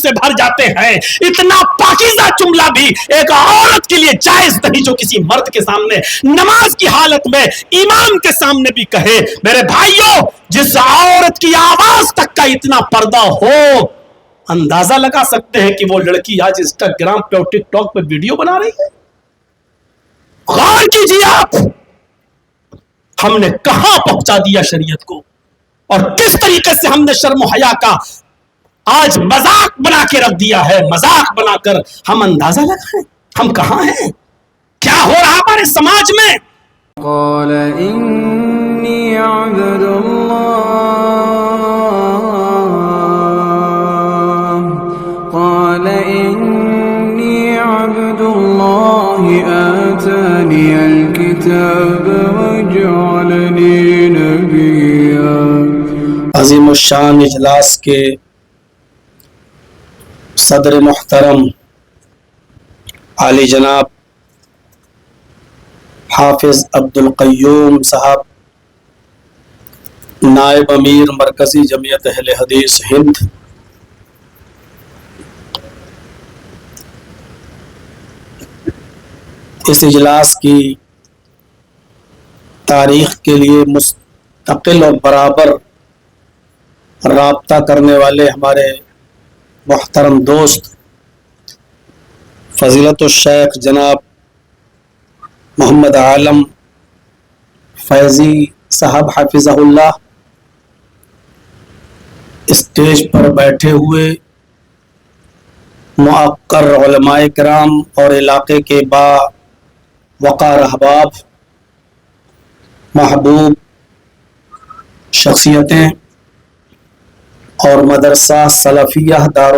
سے بھر جاتے ہیں. اتنا پاکیزہ جملہ بھی ایک عورت کے لیے جائز نہیں جو کسی مرد کے سامنے نماز کی حالت میں امام کے سامنے بھی کہے. میرے بھائیوں، جس عورت کی آواز تک کا اتنا پردہ ہو، اندازہ لگا سکتے ہیں کہ وہ لڑکی آج انسٹاگرام پہ اور ٹک ٹاک پہ ویڈیو بنا رہی ہے. غور کیجیے آپ، ہم نے کہاں پہنچا دیا شریعت کو، اور کس طریقے سے ہم نے شرم و حیا کا آج مذاق بنا کے رکھ دیا ہے. مذاق بنا کر ہم اندازہ لگائیں ہم کہاں ہیں، کیا ہو رہا ہمارے سماج میں. قال انی عبد اللہ آتانی الکتاب وجعلنی نبیا. عظیم الشان اجلاس کے صدر محترم عالی جناب حافظ عبد القیوم صاحب، نائب امیر مرکزی جمعیت اہل حدیث ہند، اس اجلاس کی تاریخ کے لیے مستقل اور برابر رابطہ کرنے والے ہمارے محترم دوست فضیلت الشیخ جناب محمد عالم فیضی صاحب حافظہ اللہ، اسٹیج پر بیٹھے ہوئے معقر علماء کرام اور علاقے کے با وقار احباب، محبوب شخصیتیں اور مدرسہ سلفیہ دار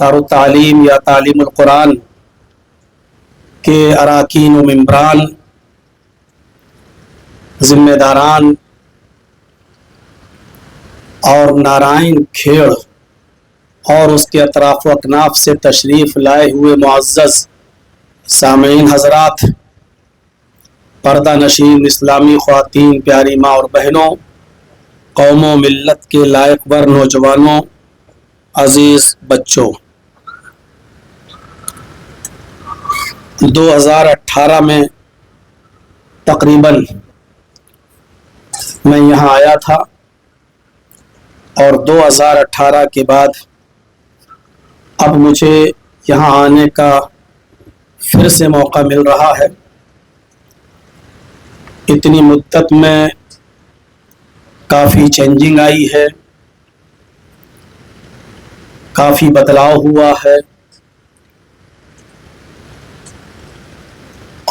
التعلیم یا تعلیم القرآن کے اراکین و ممبران، ذمہ داران اور نارائن کھیڑ اور اس کے اطراف و اکناف سے تشریف لائے ہوئے معزز سامعین حضرات، پردہ نشین اسلامی خواتین، پیاری ماں اور بہنوں، قوم و ملت کے لائق بر نوجوانوں، عزیز بچوں، 2018 میں تقریباً میں یہاں آیا تھا، اور 2018 کے بعد اب مجھے یہاں آنے کا پھر سے موقع مل رہا ہے. اتنی مدت میں کافی چینجنگ آئی ہے، کافی بدلاؤ ہوا ہے،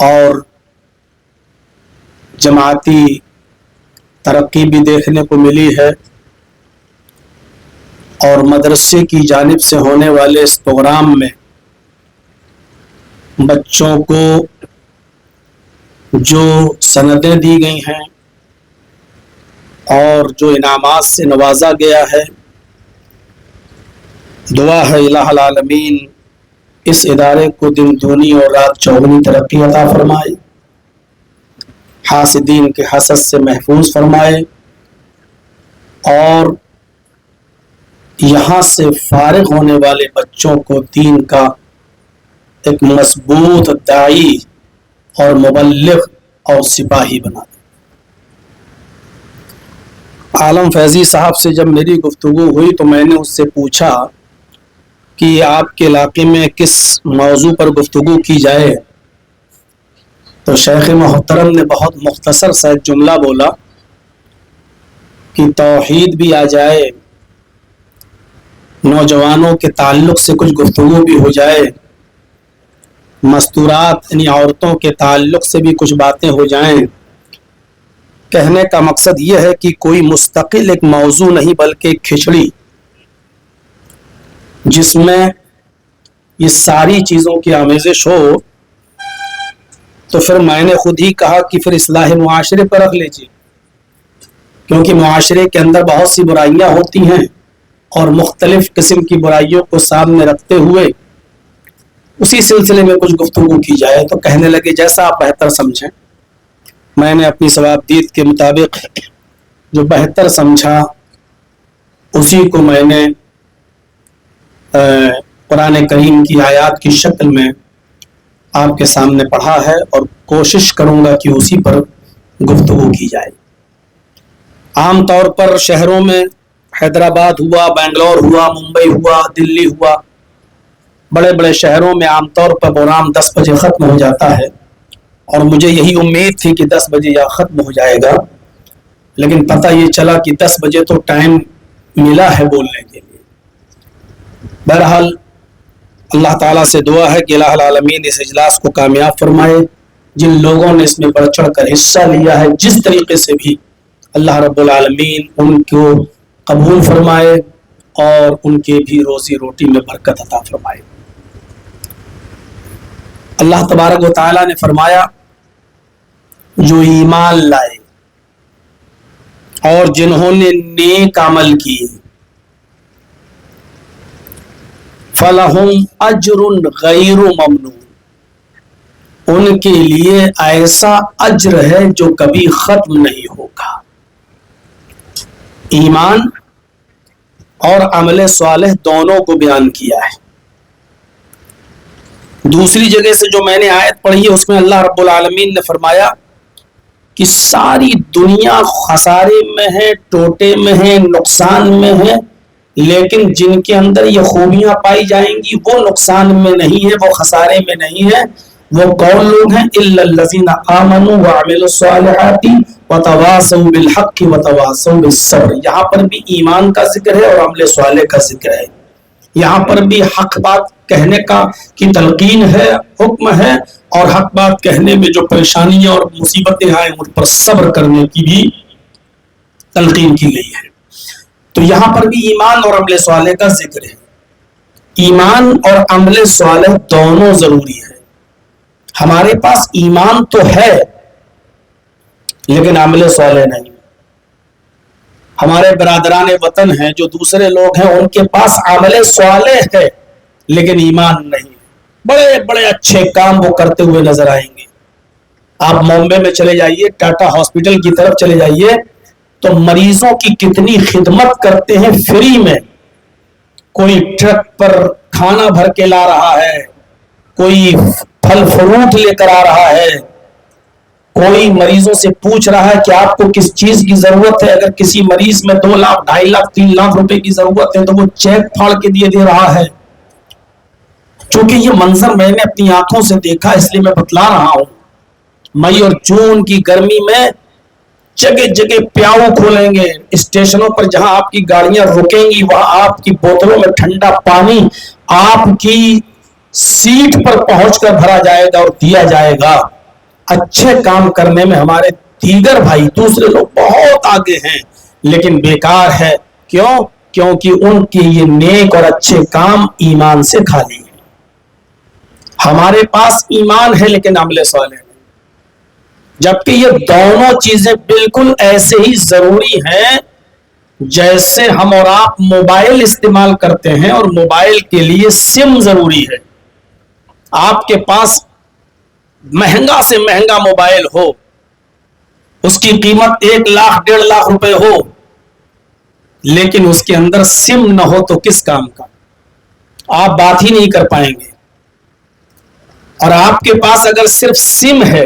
اور جماعتی ترقی بھی دیکھنے کو ملی ہے، اور مدرسے کی جانب سے ہونے والے اس پروگرام میں بچوں کو جو سندیں دی گئی ہیں اور جو انعامات سے نوازا گیا ہے، دعا ہے الہ العالمین اس ادارے کو دن دونی اور رات چوگنی ترقی عطا فرمائے، حاسدین کے حسد سے محفوظ فرمائے، اور یہاں سے فارغ ہونے والے بچوں کو دین کا ایک مضبوط داعی اور مبلغ اور سپاہی بنا دے. عالم فیضی صاحب سے جب میری گفتگو ہوئی تو میں نے اس سے پوچھا کہ آپ کے علاقے میں کس موضوع پر گفتگو کی جائے، تو شیخ محترم نے بہت مختصر سا ایک جملہ بولا کہ توحید بھی آ جائے، نوجوانوں کے تعلق سے کچھ گفتگو بھی ہو جائے، مستورات یعنی عورتوں کے تعلق سے بھی کچھ باتیں ہو جائیں. کہنے کا مقصد یہ ہے کہ کوئی مستقل ایک موضوع نہیں بلکہ ایک کھچڑی جس میں یہ ساری چیزوں کی آمیزش ہو. تو پھر میں نے خود ہی کہا کہ پھر اصلاح معاشرے پر رکھ لیجیے، کیونکہ معاشرے کے اندر بہت سی برائیاں ہوتی ہیں، اور مختلف قسم کی برائیوں کو سامنے رکھتے ہوئے اسی سلسلے میں کچھ گفتگو کی جائے. تو کہنے لگے جیسا آپ بہتر سمجھیں. میں نے اپنی ثوابدید کے مطابق جو بہتر سمجھا اسی کو میں نے قرآن کریم کی آیات کی شکل میں آپ کے سامنے پڑھا ہے اور کوشش کروں گا کہ اسی پر گفتگو کی جائے۔ عام طور پر شہروں میں حیدرآباد ہوا، بنگلور ہوا، ممبئی ہوا، دلی ہوا، بڑے بڑے شہروں میں عام طور پر پروگرام 10 بجے ختم ہو جاتا ہے، اور مجھے یہی امید تھی کہ 10 بجے یا ختم ہو جائے گا، لیکن پتہ یہ چلا کہ 10 بجے تو ٹائم ملا ہے بولنے کے لیے۔ بہرحال اللہ تعالیٰ سے دعا ہے کہ الہ العالمین اس اجلاس کو کامیاب فرمائے۔ جن لوگوں نے اس میں بڑھ چڑھ کر حصہ لیا ہے جس طریقے سے بھی، اللہ رب العالمین ان کو قبول فرمائے اور ان کے بھی روزی روٹی میں برکت عطا فرمائے۔ اللہ تبارک و تعالیٰ نے فرمایا جو ایمان لائے اور جنہوں نے نیک عمل کیے فَلَهُمْ أَجْرٌ غَيْرُ مَمْنُونٍ، ان کے لیے ایسا اجر ہے جو کبھی ختم نہیں ہوگا۔ ایمان اور عمل صالح دونوں کو بیان کیا ہے۔ دوسری جگہ سے جو میں نے آیت پڑھی ہے اس میں اللہ رب العالمین نے فرمایا کہ ساری دنیا خسارے میں ہے، ٹوٹے میں ہے، نقصان میں ہے، لیکن جن کے اندر یہ خوبیاں پائی جائیں گی وہ نقصان میں نہیں ہے، وہ خسارے میں نہیں ہے۔ وہ کون لوگ ہیں؟ الا الذین آمنوا وعملوا الصالحات وتواصوا بالحق وتواصوا بالصبر۔ یہاں پر بھی ایمان کا ذکر ہے اور عمل صالح کا ذکر ہے، یہاں پر بھی حق بات کہنے کی تلقین ہے، حکم ہے، اور حق بات کہنے میں جو پریشانیاں اور مصیبتیں آئیں ان پر صبر کرنے کی بھی تلقین کی گئی ہے۔ تو یہاں پر بھی ایمان اور عمل صالح کا ذکر ہے۔ ایمان اور عمل صالح دونوں ضروری ہے۔ ہمارے پاس ایمان تو ہے لیکن عمل صالح نہیں۔ ہمارے برادران وطن ہیں جو دوسرے لوگ ہیں، ان کے پاس عمل صالح ہے لیکن ایمان نہیں۔ بڑے بڑے اچھے کام وہ کرتے ہوئے نظر آئیں گے۔ آپ بامبے میں چلے جائیے، ٹاٹا ہاسپٹل کی طرف چلے جائیے تو مریضوں کی کتنی خدمت کرتے ہیں فری میں۔ کوئی ٹرک پر کھانا بھر کے لا رہا ہے، کوئی پھل فروٹ لے کر آ رہا ہے، کوئی مریضوں سے پوچھ رہا ہے کہ آپ کو کس چیز کی ضرورت ہے۔ اگر کسی مریض میں 2 لاکھ 2.5 لاکھ 3 لاکھ روپے کی ضرورت ہے تو وہ چیک پھاڑ کے دے رہا ہے۔ چونکہ یہ منظر میں نے اپنی آنکھوں سے دیکھا اس لیے میں بتلا رہا ہوں۔ مئی اور جون کی گرمی میں جگہ جگہ پیاؤ کھولیں گے، اسٹیشنوں پر جہاں آپ کی گاڑیاں رکیں گی وہاں آپ کی بوتلوں میں ٹھنڈا پانی آپ کی سیٹ پر پہنچ کر بھرا جائے گا اور دیا جائے گا۔ اچھے کام کرنے میں ہمارے دیگر بھائی دوسرے لوگ بہت آگے ہیں لیکن بیکار ہے۔ کیوں؟ کیونکہ ان کے یہ نیک اور اچھے کام ایمان سے خالی ہیں۔ ہمارے پاس ایمان ہے لیکن عمل صالح نہیں، جبکہ یہ دونوں چیزیں بالکل ایسے ہی ضروری ہیں جیسے ہم اور آپ موبائل استعمال کرتے ہیں اور موبائل کے لیے سم ضروری ہے۔ آپ کے پاس مہنگا سے مہنگا موبائل ہو، اس کی قیمت 1 لاکھ 1.5 لاکھ روپے ہو، لیکن اس کے اندر سم نہ ہو تو کس کام کا؟ آپ بات ہی نہیں کر پائیں گے۔ اور آپ کے پاس اگر صرف سم ہے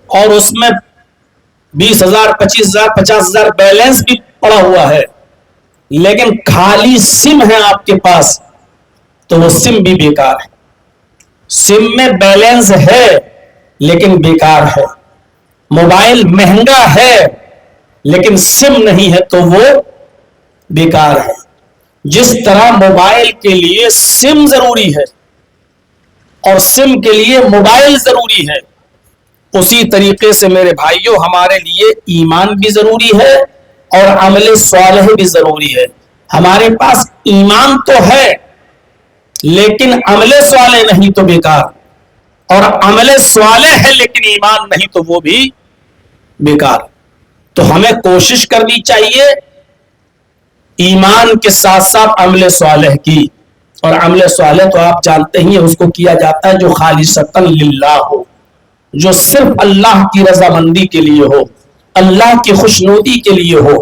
اور اس میں 20,000 25,000 50,000 بیلنس بھی پڑا ہوا ہے لیکن خالی سم ہے آپ کے پاس تو وہ سم بھی بیکار ہے۔ سم میں بیلنس ہے لیکن بیکار ہے۔ موبائل مہنگا ہے لیکن سم نہیں ہے تو وہ بیکار ہے۔ جس طرح موبائل کے لیے سم ضروری ہے اور سم کے لیے موبائل ضروری ہے، اسی طریقے سے میرے بھائیوں ہمارے لیے ایمان بھی ضروری ہے اور عمل صالح بھی ضروری ہے۔ ہمارے پاس ایمان تو ہے لیکن عمل صالح نہیں تو بیکار، اور عمل صالح ہے لیکن ایمان نہیں تو وہ بھی بیکار۔ تو ہمیں کوشش کرنی چاہیے ایمان کے ساتھ ساتھ عمل صالح کی، اور عمل صالح تو آپ جانتے ہی ہیں اس کو کیا جاتا ہے جو خالصتاً للہ ہو، جو صرف اللہ کی رضامندی کے لیے ہو، اللہ کی خوشنودی کے لیے ہو۔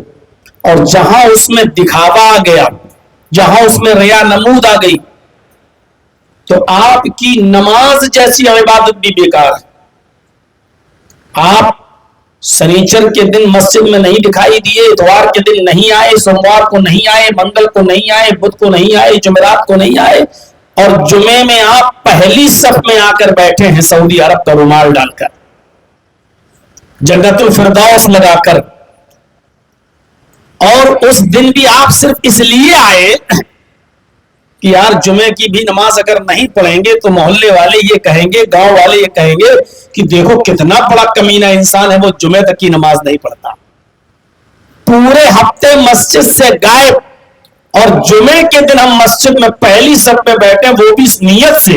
اور جہاں اس میں دکھاوا آ گیا، جہاں اس میں ریا نمود آ گئی تو آپ کی نماز جیسی عبادت بھی بیکار ہے. آپ سنیچر کے دن مسجد میں نہیں دکھائی دیے، اتوار کے دن نہیں آئے، سوموار کو نہیں آئے، منگل کو نہیں آئے، بدھ کو نہیں آئے، جمعرات کو نہیں آئے، اور جمعے میں آپ پہلی صف میں آ کر بیٹھے ہیں سعودی عرب کا رومال ڈال کر، جنت الفردوس لگا کر، اور اس دن بھی آپ صرف اس لیے آئے کہ یار جمعے کی بھی نماز اگر نہیں پڑھیں گے تو محلے والے یہ کہیں گے، گاؤں والے یہ کہیں گے کہ دیکھو کتنا بڑا کمینہ انسان ہے، وہ جمعے تک کی نماز نہیں پڑھتا. پورے ہفتے مسجد سے غائب، اور جمعے کے دن ہم مسجد میں پہلی صف میں بیٹھے، وہ بھی اس نیت سے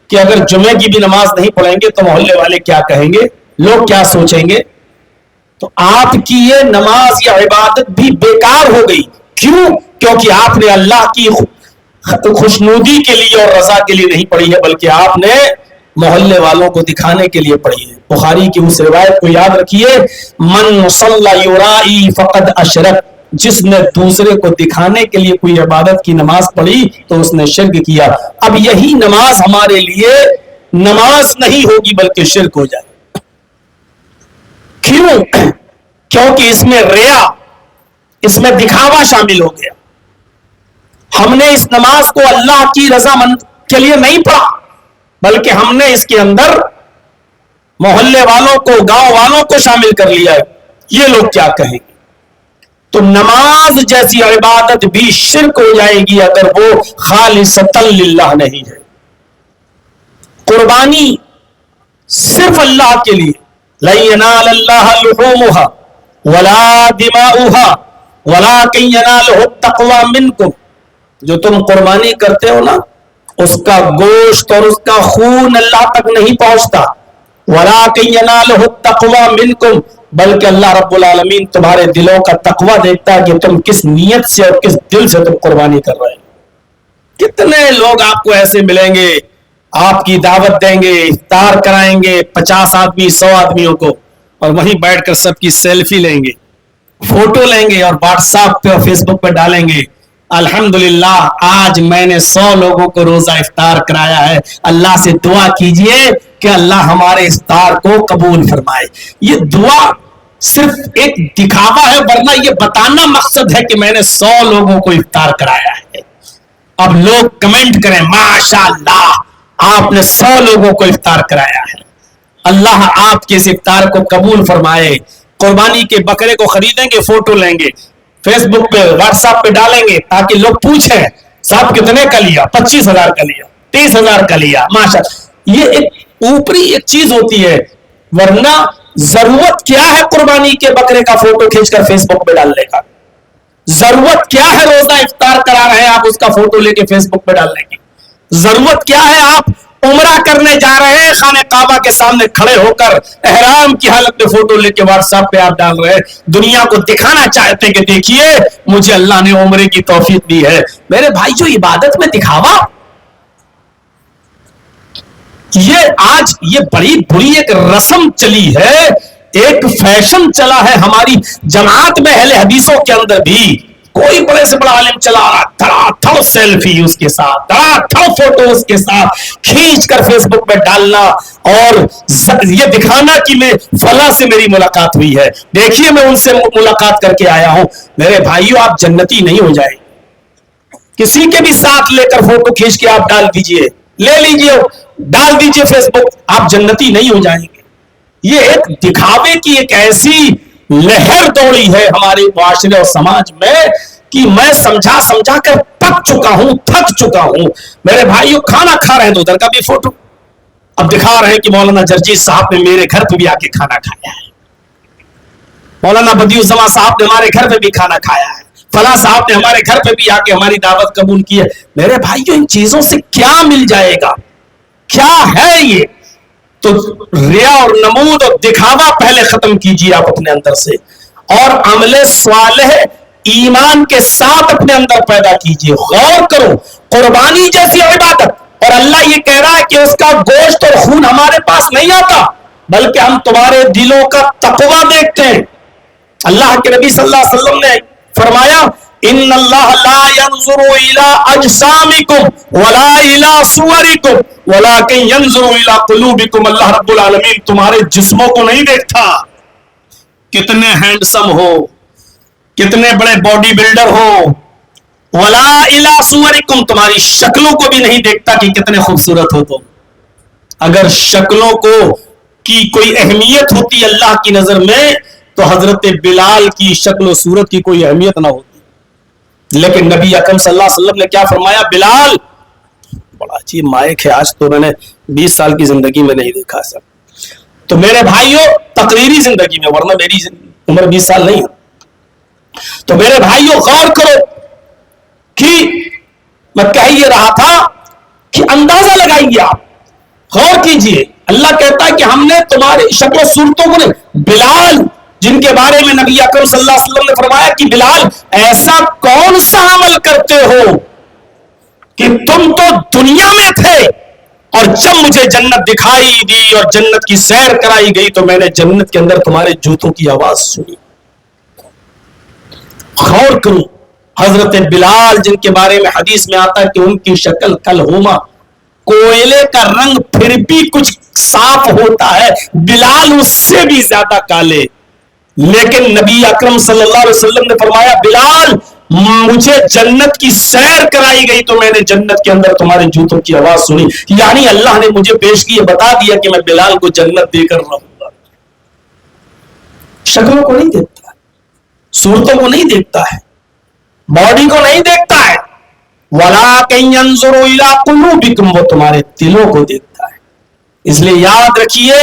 کہ اگر جمعے کی بھی نماز نہیں پڑھیں گے تو محلے والے کیا کہیں گے، لوگ کیا سوچیں گے. تو آپ کی یہ نماز یا عبادت بھی بیکار ہو گئی. کیوں؟ کیونکہ آپ نے اللہ کی خوشنودی کے لیے اور رضا کے لیے نہیں پڑھی ہے، بلکہ آپ نے محلے والوں کو دکھانے کے لیے پڑھی ہے. بخاری کی اس روایت کو یاد رکھیے، من صلی یرائی فقد اشرک، جس نے دوسرے کو دکھانے کے لیے کوئی عبادت کی نماز پڑھی تو اس نے شرک کیا. اب یہی نماز ہمارے لیے نماز نہیں ہوگی بلکہ شرک ہو جائے. کیوں؟ کیونکہ اس میں ریا، اس میں دکھاوا شامل ہو گیا. ہم نے اس نماز کو اللہ کی رضا مند کے لیے نہیں پڑھا، بلکہ ہم نے اس کے اندر محلے والوں کو، گاؤں والوں کو شامل کر لیا ہے، یہ لوگ کیا کہیں گے. تو نماز جیسی عبادت بھی شرک ہو جائے گی اگر وہ خالصتاً للہ نہیں ہے. قربانی صرف اللہ کے لیے، لن ینال اللہ لحومها ولا دماؤها ولکن ینالہ التقوی منکم. جو تم قربانی کرتے ہو نا، اس کا گوشت اور اس کا خون اللہ تک نہیں پہنچتا. وَلَٰكِن يَنَالُهُ التَّقْوَىٰ مِنْكُمْ، بلکہ اللہ رب العالمین تمہارے دلوں کا تقویٰ دیکھتا ہے کہ تم کس نیت سے اور کس دل سے تم قربانی کر رہے ہیں. کتنے لوگ آپ کو ایسے ملیں گے، آپ کی دعوت دیں گے، افطار کرائیں گے 50 آدمی 100 آدمیوں کو، اور وہیں بیٹھ کر سب کی سیلفی لیں گے، فوٹو لیں گے اور واٹس ایپ پہ اور فیس بک پہ ڈالیں گے، الحمدللہ آج میں نے 100 لوگوں کو روزہ افطار کرایا ہے. اللہ سے دعا کیجئے کہ اللہ ہمارے افطار کو قبول فرمائے. یہ دعا صرف ایک دکھاوا ہے، ورنہ یہ بتانا مقصد ہے کہ میں نے 100 لوگوں کو افطار کرایا ہے. اب لوگ کمنٹ کریں ماشاءاللہ آپ نے 100 لوگوں کو افطار کرایا ہے. اللہ آپ کے اس افطار کو قبول فرمائے. قربانی کے بکرے کو خریدیں گے، فوٹو لیں گے، فیس بک پہ واٹس ایپ پہ ڈالیں گے تاکہ لوگ پوچھیں صاحب کتنے کا لیا، 25,000 کا لیا، 30,000 کا لیا، ماشاء. یہ ایک اوپری ایک چیز ہوتی ہے، ورنہ ضرورت کیا ہے قربانی کے بکرے کا فوٹو کھینچ کر فیس بک پہ ڈالنے کا؟ ضرورت کیا ہے روزہ افطار کرا رہے ہیں آپ اس کا فوٹو لے کے فیس بک پہ ڈالنے کی؟ ضرورت کیا ہے آپ عمرہ کرنے جا رہے ہیں خانہ کعبہ کے سامنے کھڑے ہو کر احرام کی حالت میں فوٹو لے کے واٹس ایپ پہ آپ ڈال رہے ہیں، دنیا کو دکھانا چاہتے ہیں کہ دیکھیے مجھے اللہ نے عمرے کی توفیق دی ہے. میرے بھائی جو عبادت میں دکھاوا، یہ آج یہ بڑی بری ایک رسم چلی ہے، ایک فیشن چلا ہے ہماری جماعت میں، اہل حدیثوں کے اندر بھی. کوئی بڑے سے بڑا عالم چلا رہا، دھڑا دھڑ سیلفی اس کے ساتھ، دھڑا دھڑ فوٹو اس کے ساتھ کھینچ کر فیس بک پہ ڈالنا اور یہ دکھانا کہ میں فلاں سے میری ملاقات ہوئی ہے، دیکھیے میں ان سے ملاقات کر کے آیا ہوں. میرے بھائیو آپ جنتی نہیں ہو جائیں. کسی کے بھی ساتھ لے کر فوٹو کھینچ کے آپ ڈال دیجئے، لے لیجئے ڈال دیجئے فیس بک، آپ جنتی نہیں ہو جائیں گے. یہ ایک دکھاوے کی ایک ایسی لہر دوڑی ہے ہمارے معاشرے اور سماج میں کہ میں سمجھا کر پک چکا ہوں، تھک چکا ہوں. میرے بھائیو کھانا کھا رہے ہیں تو ادھر کا بھی فوٹو، اب دکھا رہے ہیں کہ مولانا جرجیت صاحب نے میرے گھر پہ بھی آ کے کھانا کھایا ہے، مولانا بدیع الزمان صاحب نے ہمارے گھر پہ بھی کھانا کھایا ہے، فلاں صاحب نے ہمارے گھر پہ بھی آ کے ہماری دعوت قبول کی ہے. میرے بھائیو ان چیزوں سے کیا مل جائے گا؟ کیا ہے یہ؟ تو ریا اور نمود اور دکھاوا پہلے ختم کیجیے آپ اپنے اندر سے، اور عمل صالح ایمان کے ساتھ اپنے اندر پیدا کیجیے. غور کرو، قربانی جیسی عبادت، اور اللہ یہ کہہ رہا ہے کہ اس کا گوشت اور خون ہمارے پاس نہیں آتا بلکہ ہم تمہارے دلوں کا تقویٰ دیکھتے ہیں. اللہ کے نبی صلی اللہ علیہ وسلم نے فرمایا ان اللہ لا ينظر الى اجسامکم ولا الى صورکم ولکن ينظر الى قلوبکم. اللہ رب العالمین تمہارے جسموں کو نہیں دیکھتا، کتنے ہینڈسم ہو، کتنے بڑے باڈی بلڈر ہو، ولا الى صورکم تمہاری شکلوں کو بھی نہیں دیکھتا کہ کتنے خوبصورت ہو تم. اگر شکلوں کو کی کوئی اہمیت ہوتی اللہ کی نظر میں تو حضرت بلال کی شکل و صورت کی کوئی اہمیت نہ ہوتی. لیکن نبی اکرم صلی اللہ علیہ وسلم نے کیا فرمایا؟ بلال، بڑا عجیب مائک ہے، آج تو میں نے 20 سال کی زندگی میں نہیں دیکھا سب. تو میرے بھائیوں، تقریری زندگی میں، ورنہ میری عمر 20 سال نہیں ہے. تو میرے بھائیوں غور کرو کہ میں کہہ یہ رہا تھا کہ اندازہ لگائیے، آپ غور کیجئے. اللہ کہتا ہے کہ ہم نے تمہاری شکل و صورتوں کو نہیں. بلال جن کے بارے میں نبی اکرم صلی اللہ علیہ وسلم نے فرمایا کہ بلال ایسا کون سا عمل کرتے ہو کہ تم تو دنیا میں تھے اور جب مجھے جنت دکھائی دی اور جنت کی سیر کرائی گئی تو میں نے جنت کے اندر تمہارے جوتوں کی آواز سنی. غور کرو، حضرت بلال جن کے بارے میں حدیث میں آتا ہے کہ ان کی شکل کلہما، کوئلے کا رنگ پھر بھی کچھ صاف ہوتا ہے، بلال اس سے بھی زیادہ کالے. لیکن نبی اکرم صلی اللہ علیہ وسلم نے فرمایا بلال مجھے جنت کی سیر کرائی گئی تو میں نے جنت کے اندر تمہارے جوتوں کی آواز سنی. یعنی اللہ نے مجھے پیش کی بتا دیا کہ میں بلال کو جنت دے کر رہوں گا. شکلوں کو نہیں دیکھتا ہے، صورتوں کو نہیں دیکھتا ہے، باڈی کو نہیں دیکھتا ہے. وَلَٰكِن يَنظُرُ إِلَىٰ قُلُوبِكُمْ وہ تمہارے دلوں کو دیکھتا ہے. اس لیے یاد رکھیے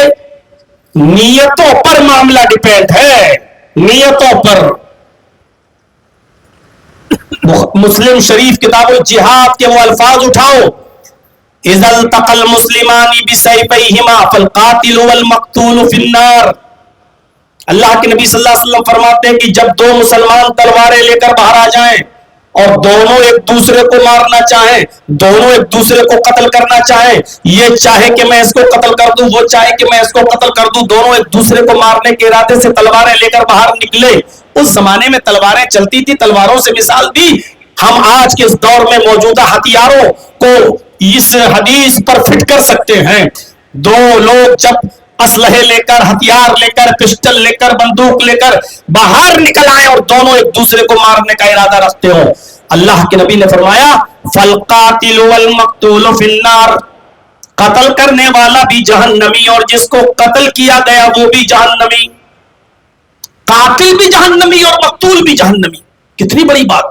نیتوں پر معاملہ ڈیپینڈ ہے، نیتوں پر. مسلم شریف کتاب الجہاد کے وہ الفاظ اٹھاؤ، اذا التقى المسلمان بسيفيهما فالقاتل والمقتول في النار. اللہ کے نبی صلی اللہ علیہ وسلم فرماتے ہیں کہ جب دو مسلمان تلواریں لے کر باہر آ جائیں اور دونوں ایک دوسرے کو مارنا چاہیں، دونوں ایک دوسرے کو قتل کرنا چاہیں، یہ چاہے کہ میں اس کو قتل کر دوں، وہ چاہے کہ میں اس کو قتل کر دوں، دونوں ایک دوسرے کو مارنے کے ارادے سے تلواریں لے کر باہر نکلے. اس زمانے میں تلواریں چلتی تھی، تلواروں سے مثال دی. ہم آج کے اس دور میں موجودہ ہتھیاروں کو اس حدیث پر فٹ کر سکتے ہیں. دو لوگ جب اسلحے لے کر، ہتھیار لے کر، پسٹل لے کر، بندوق لے کر باہر نکل آئے اور دونوں ایک دوسرے کو مارنے کا ارادہ رکھتے ہو، اللہ کے نبی نے فرمایا فالقاتل والمقتول فی النار، قتل کرنے والا بھی جہنمی اور جس کو قتل کیا گیا وہ بھی جہنمی. قاتل بھی جہنمی اور مقتول بھی جہنمی. کتنی بڑی بات،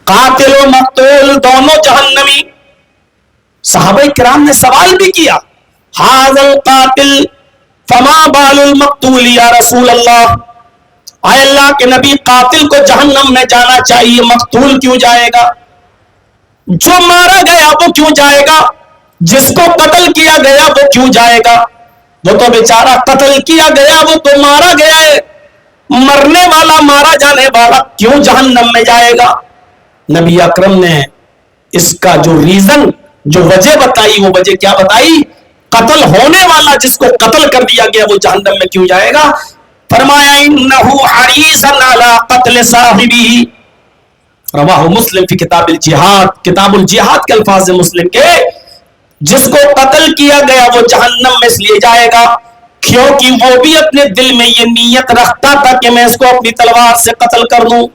قاتل و مقتول دونوں جہنمی. صحابہ کرام نے سوال بھی کیا ھذا القاتل فما بال المقتول یا رسول اللہ، اے اللہ کے نبی قاتل کو جہنم میں جانا چاہیے، مقتول کیوں جائے گا؟ جو مارا گیا وہ کیوں جائے گا؟ جس کو قتل کیا گیا وہ کیوں جائے گا؟ وہ تو بیچارہ قتل کیا گیا، وہ تو مارا گیا ہے. مرنے والا، مارا جانے والا کیوں جہنم میں جائے گا؟ نبی اکرم نے اس کا جو ریزن، جو وجہ بتائی، وہ وجہ کیا بتائی؟ قتل ہونے والا جس کو قتل کر دیا گیا وہ جہنم میں کیوں جائے گا؟ فرمایا انہو حریص علی قتل صاحبہ، رواہ مسلم فی کتاب الجہاد. کتاب الجہاد کے الفاظ مسلم کے، جس کو قتل کیا گیا وہ جہنم میں اس لیے جائے گا کیونکہ وہ بھی اپنے دل میں یہ نیت رکھتا تھا کہ میں اس کو اپنی تلوار سے قتل کر دوں.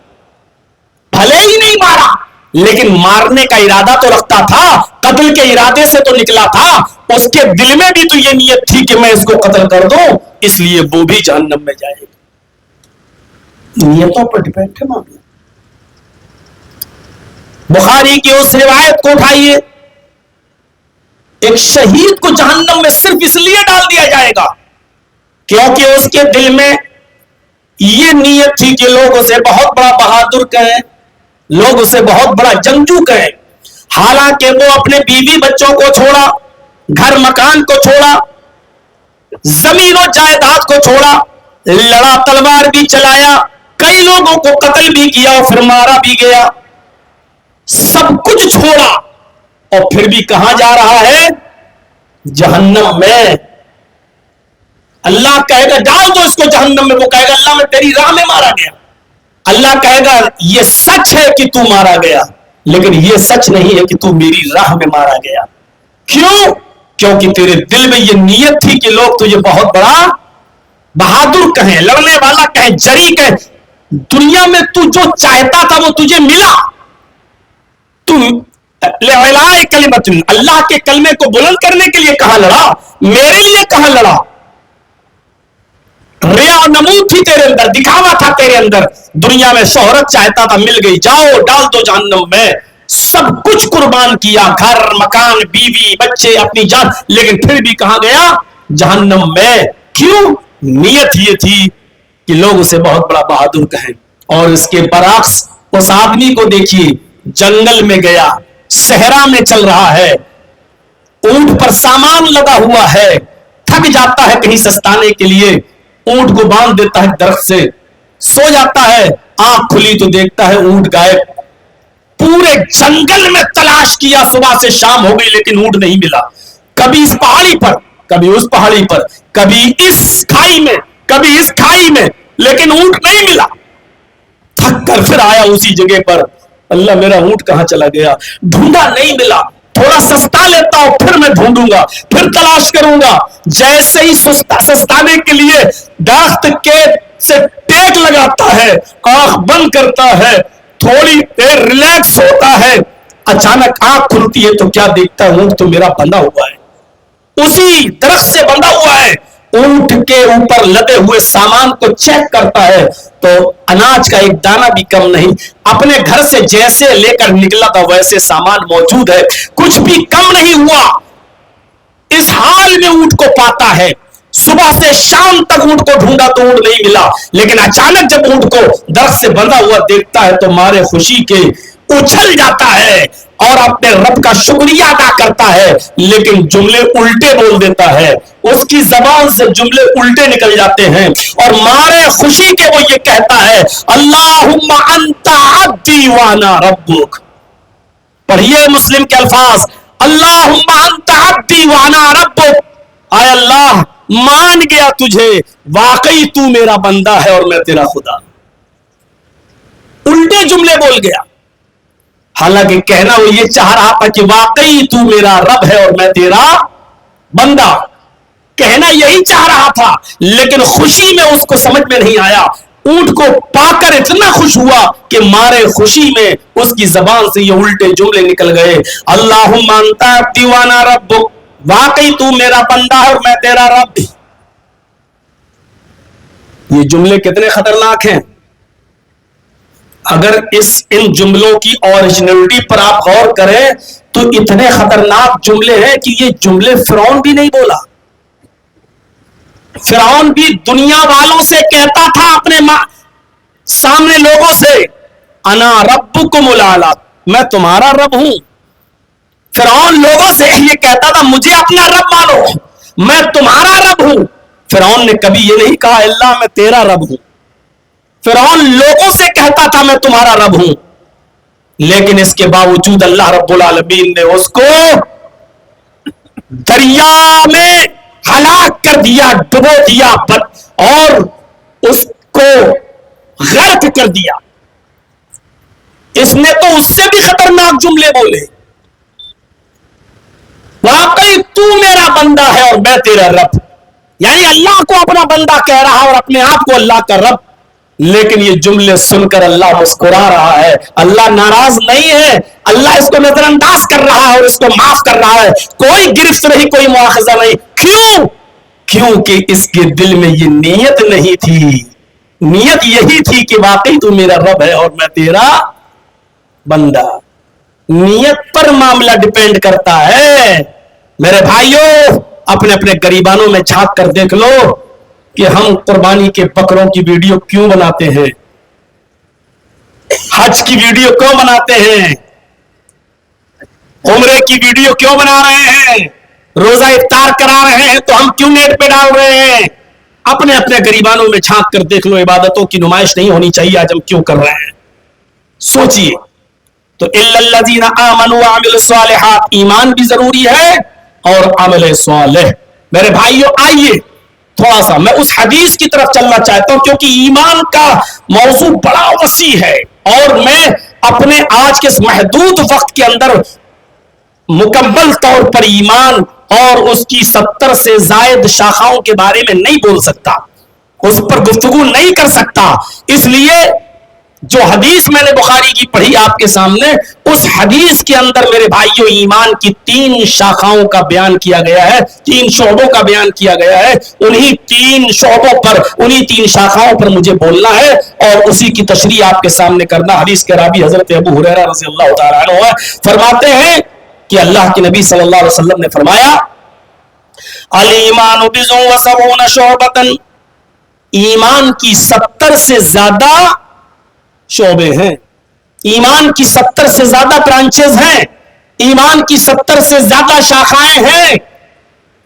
بھلے ہی نہیں مارا لیکن مارنے کا ارادہ تو رکھتا تھا، قتل کے ارادے سے تو نکلا تھا، اس کے دل میں بھی تو یہ نیت تھی کہ میں اس کو قتل کر دوں، اس لیے وہ بھی جہنم میں جائے گا. نیتوں پر ڈیپینڈ ہے معاملہ. بخاری کی اس روایت کو اٹھائیے، ایک شہید کو جہنم میں صرف اس لیے ڈال دیا جائے گا کیونکہ اس کے دل میں یہ نیت تھی کہ لوگ اسے بہت بڑا بہادر کہیں، لوگ اسے بہت بڑا جنگجو کہیں. حالانکہ وہ اپنے بیوی بچوں کو چھوڑا، گھر مکان کو چھوڑا، زمین و جائیداد کو چھوڑا، لڑا، تلوار بھی چلایا، کئی لوگوں کو قتل بھی کیا اور پھر مارا بھی گیا، سب کچھ چھوڑا اور پھر بھی کہاں جا رہا ہے؟ جہنم میں. اللہ کہے گا ڈال دو اس کو جہنم میں، وہ کہے گا اللہ میں تیری راہ میں مارا گیا. اللہ کہے گا یہ سچ ہے کہ تو مارا گیا، لیکن یہ سچ نہیں ہے کہ تو میری راہ میں مارا گیا۔ کیوں؟ کیونکہ تیرے دل میں یہ نیت تھی کہ لوگ تجھے بہت بڑا بہادر کہیں، لڑنے والا کہیں، جری کہیں۔ دنیا میں تو جو چاہتا تھا وہ تجھے ملا۔ تو لِعِلَاءِ کلمۃ، اللہ کے کلمے کو بلند کرنے کے لیے کہاں لڑا؟ میرے لیے کہاں لڑا؟ ریا و نمود تھی تیرے اندر، دکھاوا تھا تیرے اندر، دنیا میں شہرت چاہتا تھا، مل گئی، جاؤ ڈال دو جہنم میں، سب کچھ قربان کیا، گھر، مکان، بیوی، بچے، اپنی جان، لیکن پھر بھی کہاں گیا؟ جہنم میں۔ کیوں؟ نیت یہ تھی کہ لوگ اسے بہت بڑا بہادر کہیں۔ اور اس کے برعکس اس آدمی کو دیکھیے، جنگل میں گیا، صحرا میں چل رہا ہے، اونٹ پر سامان لگا ہوا ہے، تھک جاتا ہے کہیں سستانے کے لیے، اونٹ کو باندھ دیتا ہے درخت سے، سو جاتا ہے، آنکھ کھلی تو دیکھتا ہے اونٹ غائب۔ پورے جنگل میں تلاش کیا، صبح سے شام ہو گئی، لیکن اونٹ نہیں ملا۔ کبھی اس پہاڑی پر، کبھی اس پہاڑی پر، کبھی اس کھائی میں، کبھی اس کھائی میں، لیکن اونٹ نہیں ملا۔ تھک کر پھر آیا اسی جگہ پر، اللہ میرا اونٹ کہاں چلا گیا؟ ڈھونڈا نہیں ملا، تھوڑا سستا لیتا ہوں، پھر میں ڈھونڈوں گا، پھر تلاش کروں گا۔ جیسے ہی سستانے کے لیے درخت کے سے ٹیک لگاتا ہے، آنکھ بند کرتا ہے، تھوڑی دیر ریلیکس ہوتا ہے، اچانک آنکھ کھلتی ہے تو کیا دیکھتا ہے؟ اونٹ تو میرا بندھا ہوا ہے، اسی درخت سے بندھا ہوا ہے۔ اونٹ کے اوپر لدے ہوئے سامان کو چیک کرتا ہے تو اناج کا ایک دانہ بھی کم نہیں، اپنے گھر سے جیسے لے کر نکلا تھا ویسے سامان موجود ہے، کچھ بھی کم نہیں ہوا۔ اس حال میں اونٹ کو پاتا ہے، صبح سے شام تک اونٹ کو ڈھونڈا تو اونٹ نہیں ملا، لیکن اچانک جب اونٹ کو درخت سے بندھا ہوا دیکھتا ہے تو مارے خوشی کے اچھل جاتا ہے اور اپنے رب کا شکریہ ادا کرتا ہے، لیکن جملے الٹے بول دیتا ہے، اس کی زبان سے جملے الٹے نکل جاتے ہیں، اور مارے خوشی کے وہ یہ کہتا ہے اللہم انت عبدی وانا ربک۔ پڑھیے مسلم کے الفاظ، اللہم انت عبدی وانا ربک، اے اللہ مان گیا تجھے، واقعی تو میرا بندہ ہے اور میں تیرا خدا۔ الٹے جملے بول گیا، حالانکہ کہنا وہ یہ چاہ رہا تھا کہ واقعی تو میرا رب ہے اور میں تیرا بندہ، کہنا یہی چاہ رہا تھا، لیکن خوشی میں اس کو سمجھ میں نہیں آیا۔ اونٹ کو پا کر اتنا خوش ہوا کہ مارے خوشی میں اس کی زبان سے یہ الٹے جملے نکل گئے، اللہم انت عبدی وانا ربک، واقعی تو میرا بندہ ہے اور میں تیرا رب۔ یہ جملے کتنے خطرناک ہیں! اگر ان جملوں کی اوریجنلٹی پر آپ غور کریں تو اتنے خطرناک جملے ہیں کہ یہ جملے فرعون بھی نہیں بولا۔ فرعون بھی دنیا والوں سے کہتا تھا، اپنے سامنے لوگوں سے، انا ربکم الاعلی، میں تمہارا رب ہوں۔ فرعون لوگوں سے یہ کہتا تھا مجھے اپنا رب مانو، میں تمہارا رب ہوں۔ فرعون نے کبھی یہ نہیں کہا اللہ میں تیرا رب ہوں۔ فرعون لوگوں سے کہتا تھا میں تمہارا رب ہوں، لیکن اس کے باوجود اللہ رب العالمین نے اس کو دریا میں ہلاک کر دیا، ڈبو دیا اور اس کو غرق کر دیا۔ اس نے تو اس سے بھی خطرناک جملے بولے، واقعی تو میرا بندہ ہے اور میں تیرا رب، یعنی اللہ کو اپنا بندہ کہہ رہا اور اپنے آپ کو اللہ کا رب۔ لیکن یہ جملے سن کر اللہ مسکرا رہا ہے، اللہ ناراض نہیں ہے، اللہ اس کو نظر انداز کر رہا ہے اور اس کو معاف کر رہا ہے، کوئی گرفت نہیں، کوئی مواخذہ نہیں۔ کیوں؟ کیونکہ اس کے دل میں یہ نیت نہیں تھی، نیت یہی تھی کہ واقعی تو میرا رب ہے اور میں تیرا بندہ۔ نیت پر معاملہ ڈیپینڈ کرتا ہے میرے بھائیوں۔ اپنے اپنے گریبانوں میں جھانک کر دیکھ لو کہ ہم قربانی کے بکروں کی ویڈیو کیوں بناتے ہیں، حج کی ویڈیو کیوں بناتے ہیں، عمرے کی ویڈیو کیوں بنا رہے ہیں، روزہ افطار کرا رہے ہیں تو ہم کیوں نیٹ پہ ڈال رہے ہیں؟ اپنے اپنے گریبانوں میں جھانک کر دیکھ لو، عبادتوں کی نمائش نہیں ہونی چاہیے، آج ہم کیوں کر رہے ہیں؟ سوچئے۔ تو الا الذین آمنوا وعملوا الصالحات، ایمان بھی ضروری ہے اور عمل صالح۔ میرے بھائیوں آئیے تھوڑا سا میں اس حدیث کی طرف چلنا چاہتا ہوں کیونکہ ایمان کا موضوع بڑا وسیع ہے اور میں اپنے آج کے اس محدود وقت کے اندر مکمل طور پر ایمان اور اس کی 70 سے زائد شاخاؤں کے بارے میں نہیں بول سکتا، اس پر گفتگو نہیں کر سکتا. اس لیے جو حدیث میں نے بخاری کی پڑھی آپ کے سامنے، اس حدیث کے اندر میرے بھائیوں ایمان کی 3 شاخاؤں کا بیان کیا گیا ہے، 3 شعبوں کا بیان کیا گیا ہے. انہی 3 شعبوں پر، انہی 3 شاخاؤں پر مجھے بولنا ہے اور اسی کی تشریح آپ کے سامنے کرنا. حدیث کے راوی حضرت ابو ہریرہ رضی اللہ تعالیٰ عنہ فرماتے ہیں کہ اللہ کے نبی صلی اللہ علیہ وسلم نے فرمایا الایمان بضع و سبعون شعبۃ، ایمان کی 70 سے زیادہ شعبے ہیں، ایمان کی 70 سے زیادہ برانچز ہیں، ایمان کی 70 سے زیادہ شاخائیں ہیں.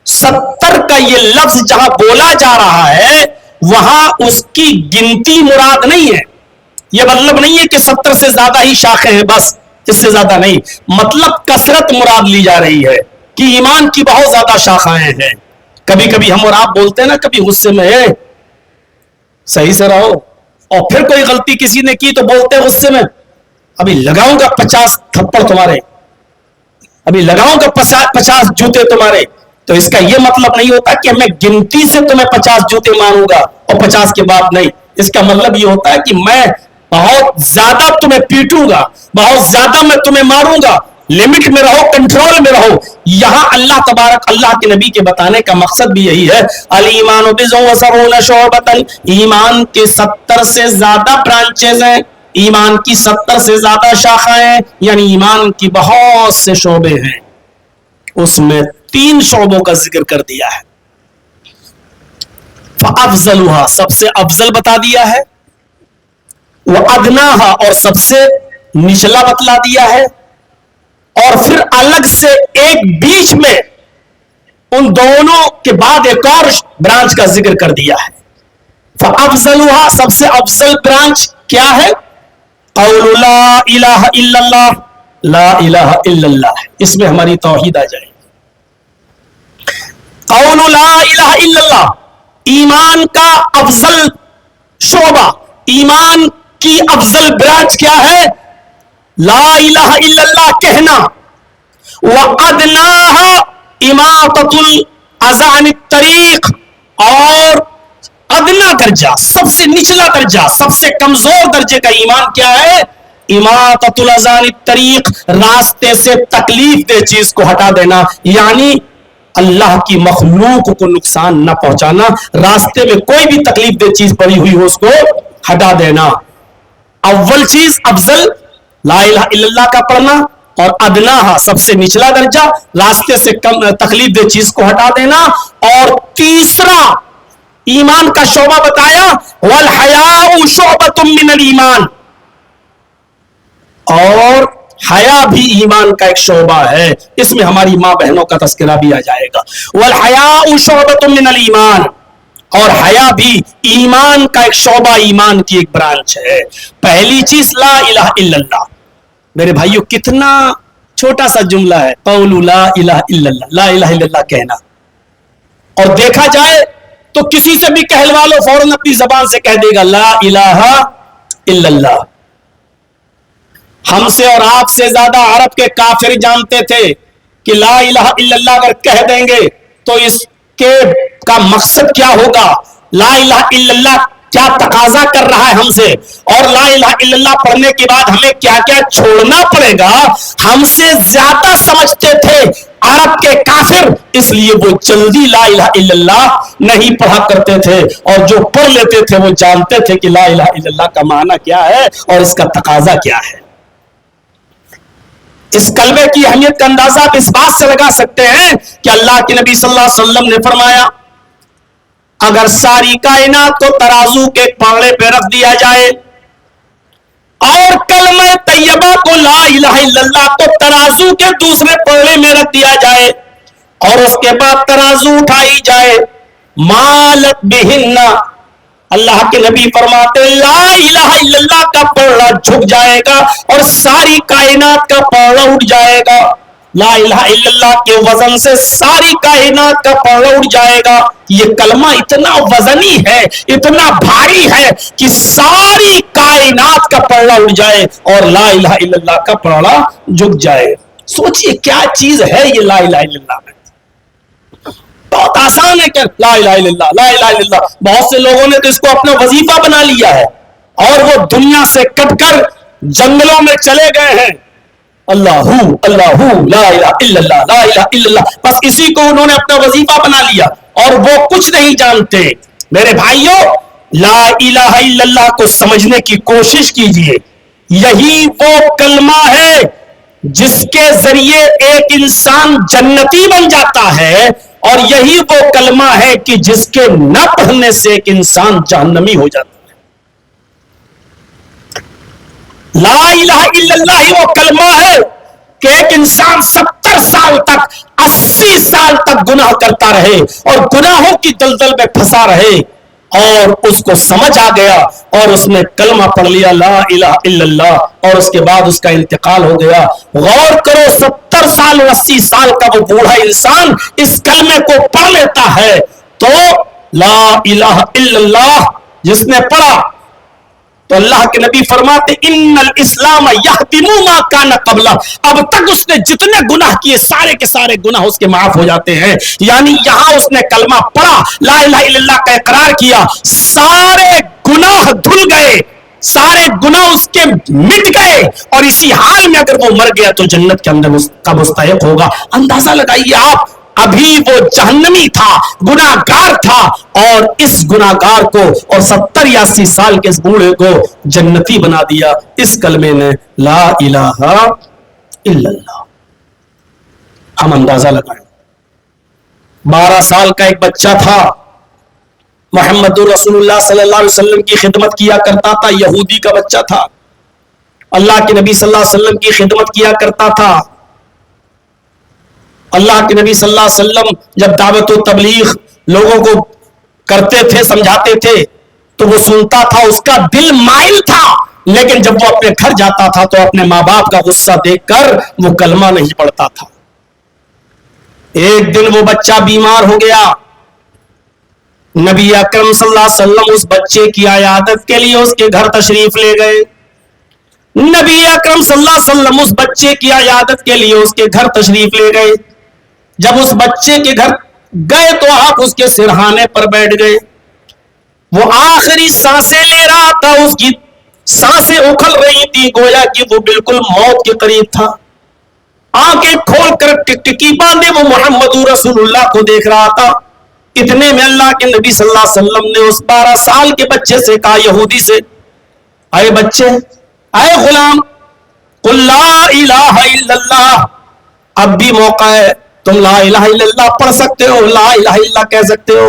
70 کا یہ لفظ جہاں بولا جا رہا ہے وہاں اس کی گنتی مراد نہیں ہے. یہ مطلب نہیں ہے کہ 70 سے زیادہ ہی شاخیں ہیں، بس اس سے زیادہ نہیں، مطلب کثرت مراد لی جا رہی ہے کہ ایمان کی بہت زیادہ شاخائیں ہیں. کبھی کبھی ہم اور آپ بولتے ہیں نا کبھی غصے میں ہے صحیح سے رہو، اور پھر کوئی غلطی کسی نے کی تو بولتے ہیں غصے میں ابھی لگاؤں گا 50 تھپڑ تمہارے، ابھی لگاؤں گا 50 جوتے تمہارے. تو اس کا یہ مطلب نہیں ہوتا کہ میں گنتی سے تمہیں 50 جوتے ماروں گا اور 50 کے بعد نہیں. اس کا مطلب یہ ہوتا ہے کہ میں بہت زیادہ تمہیں پیٹوں گا، بہت زیادہ میں تمہیں ماروں گا. لمٹ میں رہو، کنٹرول میں رہو. یہاں اللہ تبارک اللہ کے نبی کے بتانے کا مقصد بھی یہی ہے الایمان بضع و سبعون شعبۃ، ایمان کے 70 سے زیادہ برانچز ہیں، ایمان کی 70 سے زیادہ شاخائیں، یعنی ایمان کی بہت سے شعبے ہیں. اس میں 3 شعبوں کا ذکر کر دیا ہے. فافضلها، سب سے افضل بتا دیا ہے، وادناها، اور سب سے نچلا بتلا دیا ہے، اور پھر الگ سے ایک بیچ میں ان دونوں کے بعد ایک اور برانچ کا ذکر کر دیا ہے. فافضلها، سب سے افضل برانچ کیا ہے؟ قول لا الہ الا اللہ، لا الہ الا اللہ. اس میں ہماری توحید آ جائے. قول لا الہ الا اللہ، ایمان کا افضل شعبہ، ایمان کی افضل برانچ کیا ہے؟ لا الہ الا اللہ کہنا. وَأَدْنَاهَا إِمَاطَةُ الْأَذَى عَنِ الطَّرِيقِ، اور ادنا درجہ، سب سے نچلا درجہ، سب سے کمزور درجے کا ایمان کیا ہے؟ إِمَاطَةُ الْأَذَى عَنِ الطَّرِيقِ، راستے سے تکلیف دہ چیز کو ہٹا دینا، یعنی اللہ کی مخلوق کو نقصان نہ پہنچانا. راستے میں کوئی بھی تکلیف دہ چیز پڑی ہوئی ہو اس کو ہٹا دینا. اول چیز افضل لا الہ الا اللہ کا پڑھنا، اور ادناہا سب سے نچلا درجہ راستے سے کم تکلیف دہ چیز کو ہٹا دینا. اور تیسرا ایمان کا شعبہ بتایا والحیاء شعبۃ من الایمان، اور حیا بھی ایمان کا ایک شعبہ ہے. اس میں ہماری ماں بہنوں کا تذکرہ بھی آ جائے گا. والحیاء شعبۃ من الایمان، اور حیا بھی ایمان کا ایک شعبہ، ایمان کی ایک برانچ ہے. پہلی چیز لا الہ الا اللہ. میرے بھائیو کتنا چھوٹا سا جملہ ہے، قول لا الہ الا اللہ، لا الہ الا اللہ کہنا. اور دیکھا جائے تو کسی سے بھی کہلوا لو فوراً اپنی زبان سے کہہ دے گا لا الہ الا اللہ. ہم سے اور آپ سے زیادہ عرب کے کافر جانتے تھے کہ لا الہ الا اللہ اگر کہہ دیں گے تو اس کے کا مقصد کیا ہوگا، لا الہ الا اللہ کیا تقاضا کر رہا ہے ہم سے، اور لا الہ الا اللہ پڑھنے کے بعد ہمیں کیا کیا چھوڑنا پڑے گا. ہم سے زیادہ سمجھتے تھے عرب کے کافر، اس لیے وہ جلدی لا الہ الا اللہ نہیں پڑھا کرتے تھے، اور جو پڑھ لیتے تھے وہ جانتے تھے کہ لا الہ الا اللہ کا معنی کیا ہے اور اس کا تقاضا کیا ہے. اس کلمے کی اہمیت کا اندازہ آپ اس بات سے لگا سکتے ہیں کہ اللہ کے نبی صلی اللہ علیہ وسلم نے فرمایا اگر ساری کائنات کو ترازو کے پاڑے پہ رکھ دیا جائے اور کلمہ طیبہ کو لا الہ الا اللہ کو ترازو کے دوسرے پاڑے میں رکھ دیا جائے اور اس کے بعد ترازو اٹھائی جائے مالت بہن، اللہ کے نبی فرماتے لا الہ الا اللہ کا پلڑا جھک جائے گا اور ساری کائنات کا پلڑا اٹھ جائے گا. لا الہ الا اللہ کے وزن سے ساری کائنات کا پلڑا اٹھ جائے گا. یہ کلمہ اتنا وزنی ہے, اتنا بھاری ہے کہ ساری کائنات کا پلڑا اٹھ جائے اور لا الہ الا اللہ کا پلڑا جھک جائے. سوچئے کیا چیز ہے یہ لا الہ الا اللہ میں. بہت آسان ہے کہ لا الہ الا اللہ, لا الہ الا اللہ. بہت سے لوگوں نے تو اس کو اپنا وظیفہ بنا لیا ہے اور وہ دنیا سے کٹ کر جنگلوں میں چلے گئے ہیں. اللہ اللہ لا الہ الا اللہ, لا الہ الا اللہ, بس اسی کو انہوں نے اپنا وظیفہ بنا لیا اور وہ کچھ نہیں جانتے. میرے بھائیوں, لا الہ الا اللہ کو سمجھنے کی کوشش کیجئے. یہی وہ کلمہ ہے جس کے ذریعے ایک انسان جنتی بن جاتا ہے اور یہی وہ کلمہ ہے کہ جس کے نہ پڑھنے سے ایک انسان جہنمی ہو جاتا ہے. لا الہ الا اللہ ہی وہ کلمہ ہے کہ ایک انسان 70 سال تک 80 سال تک گناہ کرتا رہے اور گناہوں کی دلدل میں پھنسا رہے اور اس کو سمجھ آ گیا اور اس نے کلمہ پڑھ لیا لا الہ الا اللہ اور اس کے بعد اس کا انتقال ہو گیا. غور کرو, 70 سال اور 80 سال کا وہ بوڑھا انسان اس کلمے کو پڑھ لیتا ہے تو لا الہ الا اللہ جس نے پڑھا تو اللہ کے نبی فرماتے ان الاسلام یہدم ما کان قبلہ, اب تک اس نے جتنے گناہ کیے سارے کے سارے گناہ اس کے معاف ہو جاتے ہیں. یعنی یہاں اس نے کلمہ پڑھا, لا الہ الا اللہ کا اقرار کیا, سارے گناہ دھل گئے, سارے گناہ اس کے مٹ گئے اور اسی حال میں اگر وہ مر گیا تو جنت کے اندر کا مستحق ہوگا. اندازہ لگائیے آپ, ابھی وہ جہنمی تھا, گناہگار تھا اور اس گناہگار کو اور 70 یا 80 سال کے اس بوڑھے کو جنتی بنا دیا اس کلمے نے لا الہ الا اللہ. ہم اندازہ لگائیں, 12 سال کا ایک بچہ تھا, محمد رسول اللہ صلی اللہ علیہ وسلم کی خدمت کیا کرتا تھا, یہودی کا بچہ تھا, اللہ کے نبی صلی اللہ علیہ وسلم کی خدمت کیا کرتا تھا. اللہ کے نبی صلی اللہ علیہ وسلم جب دعوت و تبلیغ لوگوں کو کرتے تھے, سمجھاتے تھے تو وہ سنتا تھا, اس کا دل مائل تھا, لیکن جب وہ اپنے گھر جاتا تھا تو اپنے ماں باپ کا غصہ دیکھ کر وہ کلمہ نہیں پڑھتا تھا. ایک دن وہ بچہ بیمار ہو گیا, نبی اکرم صلی اللہ علیہ وسلم اس بچے کی عیادت کے لیے اس کے گھر تشریف لے گئے. نبی اکرم صلی اللہ علیہ وسلم اس بچے کی عیادت کے لیے اس کے گھر تشریف لے گئے. جب اس بچے کے گھر گئے تو آپ اس کے سرہانے پر بیٹھ گئے. وہ آخری سانسیں لے رہا تھا, اس کی سانسیں اکھل رہی تھی, گویا کہ وہ بالکل موت کے قریب تھا. آنکھیں کھول کر ٹکٹکی باندھے وہ محمد رسول اللہ کو دیکھ رہا تھا. اتنے میں اللہ کے نبی صلی اللہ علیہ وسلم نے اس 12 سال کے بچے سے کہا, یہودی سے, اے بچے, اے غلام, قل لا الہ الا اللہ, اب بھی موقع ہے, تم لا الہ الا اللہ پڑھ سکتے ہو, لا الہ الا اللہ کہہ سکتے ہو.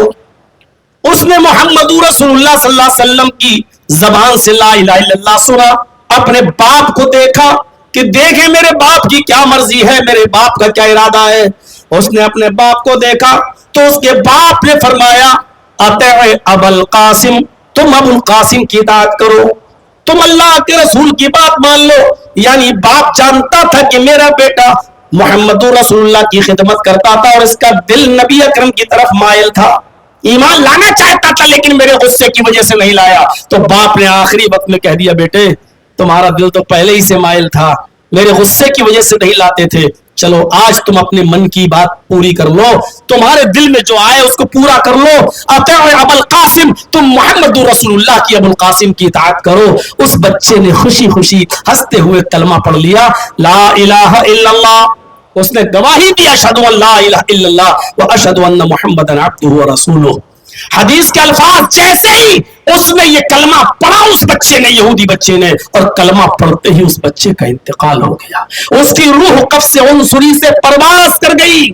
اس نے محمد رسول اللہ صلی اللہ علیہ وسلم کی زبان سے لا الہ الا اللہ سنا, اپنے باپ کو دیکھا کہ دیکھیں میرے باپ کی کیا مرضی ہے, میرے باپ کا کیا ارادہ ہے. اس نے اپنے باپ کو دیکھا تو اس کے باپ نے فرمایا, اطیع ابا القاسم, تم ابو القاسم کی اطاعت کرو, تم اللہ کے رسول کی بات مان لو. یعنی باپ جانتا تھا کہ میرا بیٹا محمد رسول اللہ کی خدمت کرتا تھا اور اس کا دل نبی اکرم کی طرف مائل تھا, ایمان لانا چاہتا تھا لیکن میرے غصے کی وجہ سے نہیں لایا. تو باپ نے آخری وقت میں کہہ دیا, بیٹے تمہارا دل تو پہلے ہی سے مائل تھا, میرے غصے کی وجہ سے نہیں لاتے تھے, چلو آج تم اپنے من کی بات پوری کر لو, تمہارے دل میں جو آئے اس کو پورا کر لو. اطیع ابا القاسم, تم محمد رسول اللہ کی ابو القاسم کی اطاعت کرو. اس بچے نے خوشی خوشی ہنستے ہوئے کلمہ پڑھ لیا, لا الہ الا اللہ. اس نے گواہی دی, اشہد ان لا الہ الا اللہ و اشہد ان محمدًا عبدہ و رسولہ. حدیث کے الفاظ جیسے ہی اس نے یہ کلمہ پڑھا, اس بچے نے, یہودی بچے نے, اور کلمہ پڑھتے ہی اس بچے کا انتقال ہو گیا. اس کی روح قفس عنصری سے پرواز کر گئی.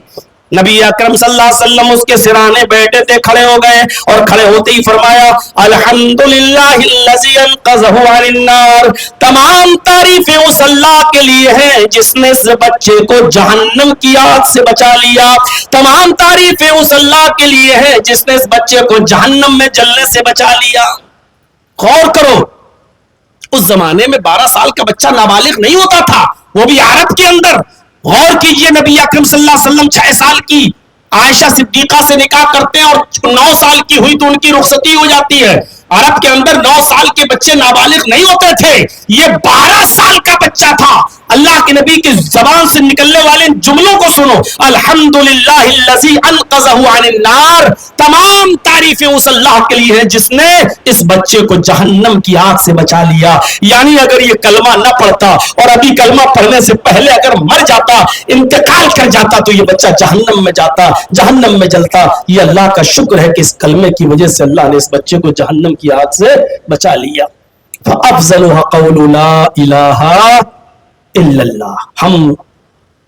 نبی اکرم صلی اللہ علیہ وسلم اس کے سرانے بیٹھے تھے, کھڑے ہو گئے اور کھڑے ہوتے ہی فرمایا, الحمدللہ الذی انقذہ عن النار, تمام تعریفیں اس اللہ کے لیے ہیں جس نے اس بچے کو جہنم کی آگ سے بچا لیا. تمام تعریفیں اس اللہ کے لیے ہیں جس نے اس بچے کو جہنم میں جلنے سے بچا لیا. غور کرو, اس زمانے میں 12 سال کا بچہ نابالغ نہیں ہوتا تھا, وہ بھی عرب کے اندر, غور کیجئے، نبی اکرم صلی اللہ علیہ وسلم 6 سال کی عائشہ صدیقہ سے نکاح کرتے ہیں اور 9 سال کی ہوئی تو ان کی رخصتی ہو جاتی ہے. عرب کے اندر 9 سال کے بچے نابالغ نہیں ہوتے تھے، یہ 12 سال کا بچہ تھا. اللہ کے نبی کی زبان سے نکلنے والے جملوں کو سنو، الحمدللہ الذی انقذہ عن النار. تمام تعریفیں اس اللہ کے لیے ہیں جس نے اس بچے کو جہنم کی آگ سے بچا لیا. یعنی اگر یہ کلمہ نہ پڑھتا اور ابھی کلمہ پڑھنے سے پہلے اگر مر جاتا، انتقال کر جاتا، تو یہ بچہ جہنم میں جاتا، جہنم میں جلتا. یہ اللہ کا شکر ہے کہ اس کلمے کی وجہ سے اللہ نے اس بچے کو جہنم کی آگ سے بچا لیا. فَأَفْضَلُهَا قَوْلُ لَا إِلَٰهَ إِلَّا اللَّهِ. ہم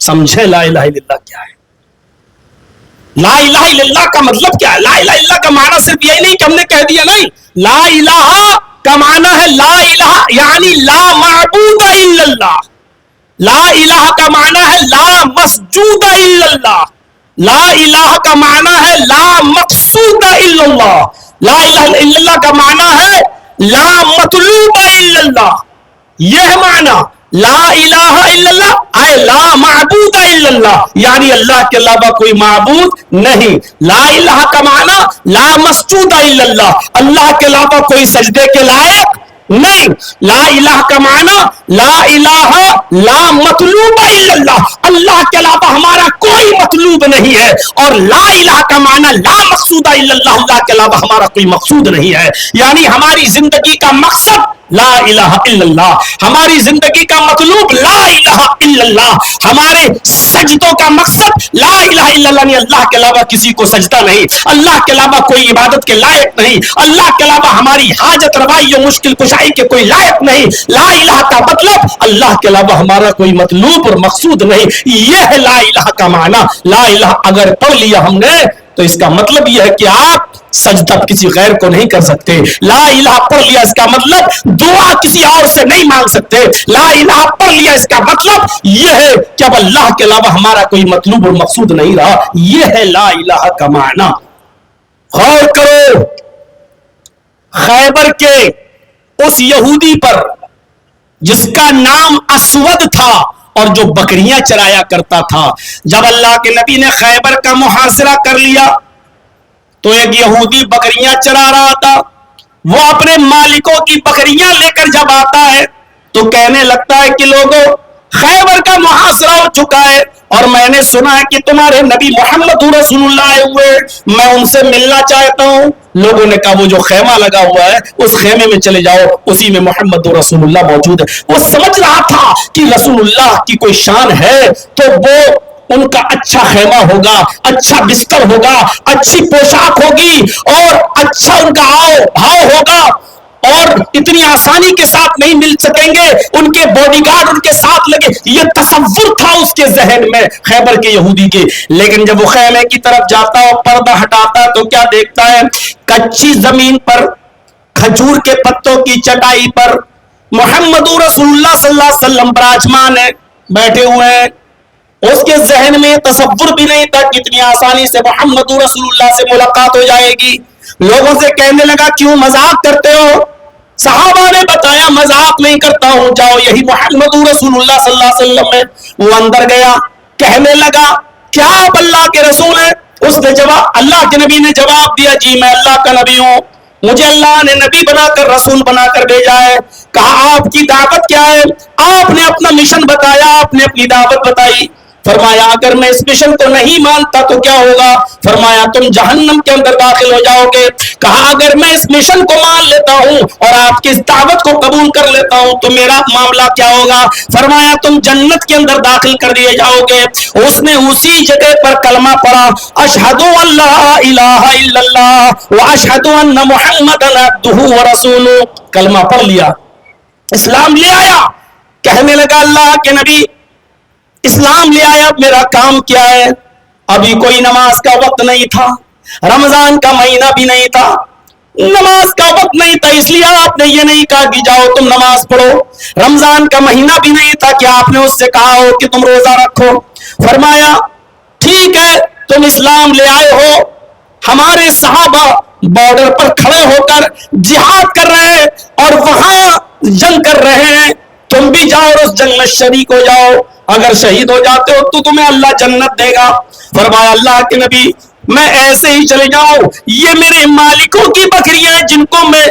سمجھیں لا الہ الا اللہ کیا ہے. لا الہ الا اللہ کا مطلب کیا ہے؟ لا الہ الا اللہ کا معنی صرف یہی نہیں کہ ہم نے کہہ دیا، نہیں. لا الہ کا معنی ہے لا الہ یعنی لا معبود الا اللہ. لا الہ کا معنی ہے لا مسجود الا اللہ. لا الہ کا معنی ہے لا مقصود الا اللہ. لا الہ الا اللہ کا معنی ہے لا مطلوب الا اللہ. یہ معنی لا الہ الا اللہ اے لا معبود الا اللہ، یعنی اللہ کے علاوہ کوئی معبود نہیں. لا الہ کا معنی لا مسجود الا اللہ، اللہ کے علاوہ کوئی سجدے کے لائق نہیں. لا الہ کا معنی لا الہ لا مطلوب الا اللہ، اللہ کے علاوہ ہمارا کوئی مطلوب نہیں ہے. اور لا الہ کا معنی لا مقصود الا اللہ، اللہ کے علاوہ ہمارا کوئی مقصود نہیں ہے. یعنی ہماری زندگی کا مقصد لا الہ الا اللہ، ہماری زندگی کا مطلوب لا الہ الا اللہ، ہمارے سجدوں کا مقصد لا الہ الا اللہ. نہیں، اللہ کے علاوہ کسی کو سجدہ نہیں، اللہ کے علاوہ کوئی عبادت کے لائق نہیں، اللہ کے علاوہ ہماری حاجت روائی اور مشکل کشائی کے کوئی لائق نہیں. لا الہ کا مطلب اللہ کے علاوہ ہمارا کوئی مطلوب اور مقصود نہیں. یہ ہے لا الہ کا معنی. لا الہ اگر پڑھ لیا ہم نے تو اس کا مطلب یہ ہے کہ آپ سجدہ کسی غیر کو نہیں کر سکتے. لا الہ پڑھ لیا اس کا مطلب دعا کسی اور سے نہیں مانگ سکتے. لا الہ پڑھ لیا اس کا مطلب یہ ہے کہ اب اللہ کے علاوہ ہمارا کوئی مطلوب اور مقصود نہیں رہا. یہ ہے لا الہ کا معنی. غور کرو، خیبر کے اس یہودی پر جس کا نام اسود تھا اور جو بکریاں چرایا کرتا تھا، جب اللہ کے نبی نے خیبر کا محاصرہ کر لیا تو ایک یہودی بکریاں چرا رہا تھا. وہ اپنے مالکوں کی بکریاں لے کر جب آتا ہے تو کہنے لگتا ہے کہ لوگوں، خیبر کا محاصرہ ہو چکا ہے اور میں نے سنا ہے کہ تمہارے نبی محمد رسول اللہ آئے ہوئے، میں ان سے ملنا چاہتا ہوں. لوگوں نے کہا وہ جو خیمہ لگا ہوا ہے اس خیمے میں چلے جاؤ، اسی میں محمد رسول اللہ موجود ہے. وہ سمجھ رہا تھا کہ رسول اللہ کی کوئی شان ہے تو وہ ان کا اچھا خیمہ ہوگا، اچھا بستر ہوگا، اچھی پوشاک ہوگی اور اچھا ان کا بھاؤ ہوگا اور اتنی آسانی کے ساتھ نہیں مل سکیں گے، ان کے باڈی گارڈ ان کے ساتھ لگے. یہ تصور تھا اس کے ذہن میں خیبر کے یہودی کے. لیکن جب وہ خیمے کی طرف جاتا اور پردہ ہٹاتا تو کیا دیکھتا ہے؟ کچی زمین پر کھجور کے پتوں کی چٹائی پر محمد رسول اللہ صلی اللہ علیہ وسلم براجمان ہے، بیٹھے ہوئے ہیں. اس کے ذہن میں تصور بھی نہیں تھا کہ اتنی آسانی سے محمد رسول اللہ سے ملاقات ہو جائے گی. لوگوں سے کہنے لگا کیوں مذاق کرتے ہو؟ صحابہ نے بتایا مذاق نہیں کرتا ہوں، جاؤ یہی محمد رسول اللہ صلی اللہ علیہ وسلم ہے. وہ اندر گیا، کہنے لگا کیا آپ اللہ کے رسول ہیں؟ اس نے جواب، اللہ کے نبی نے جواب دیا جی میں اللہ کا نبی ہوں، مجھے اللہ نے نبی بنا کر رسول بنا کر بھیجا ہے. کہا آپ کی دعوت کیا ہے؟ آپ نے اپنا مشن بتایا، آپ نے اپنی دعوت بتائی. فرمایا اگر میں اس مشن کو نہیں مانتا تو کیا ہوگا؟ فرمایا تم جہنم کے اندر داخل ہو جاؤ گے. کہا اگر میں اس مشن کو مان لیتا ہوں اور آپ کی اس دعوت کو قبول کر لیتا ہوں تو میرا معاملہ کیا ہوگا؟ فرمایا تم جنت کے اندر داخل کر دیے جاؤ گے. اس نے اسی جگہ پر کلمہ پڑھا، اشہد ان لا الہ الا اللہ واشہد ان محمدن عبدہ ورسولہ. کلمہ پڑھ لیا، اسلام لے آیا. کہنے لگا اللہ کے نبی اسلام لے آیا، میرا کام کیا ہے؟ ابھی کوئی نماز کا وقت نہیں تھا، رمضان کا مہینہ بھی نہیں تھا، نماز کا وقت نہیں تھا، اس لیے آپ نے یہ نہیں کہا کہ جاؤ تم نماز پڑھو. رمضان کا مہینہ بھی نہیں تھا کہ آپ نے اس سے کہا ہو کہ تم روزہ رکھو. فرمایا ٹھیک ہے تم اسلام لے آئے ہو، ہمارے صحابہ بارڈر پر کھڑے ہو کر جہاد کر رہے ہیں اور وہاں جنگ کر رہے ہیں، تم بھی جاؤ اور اس جنگ میں شریک ہو جاؤ. اگر شہید ہو جاتے ہو تو تمہیں اللہ جنت دے گا. فرمایا اللہ کے نبی میں ایسے ہی چلے جاؤں, یہ میرے مالکوں کی بکریاں ہیں جن کو میں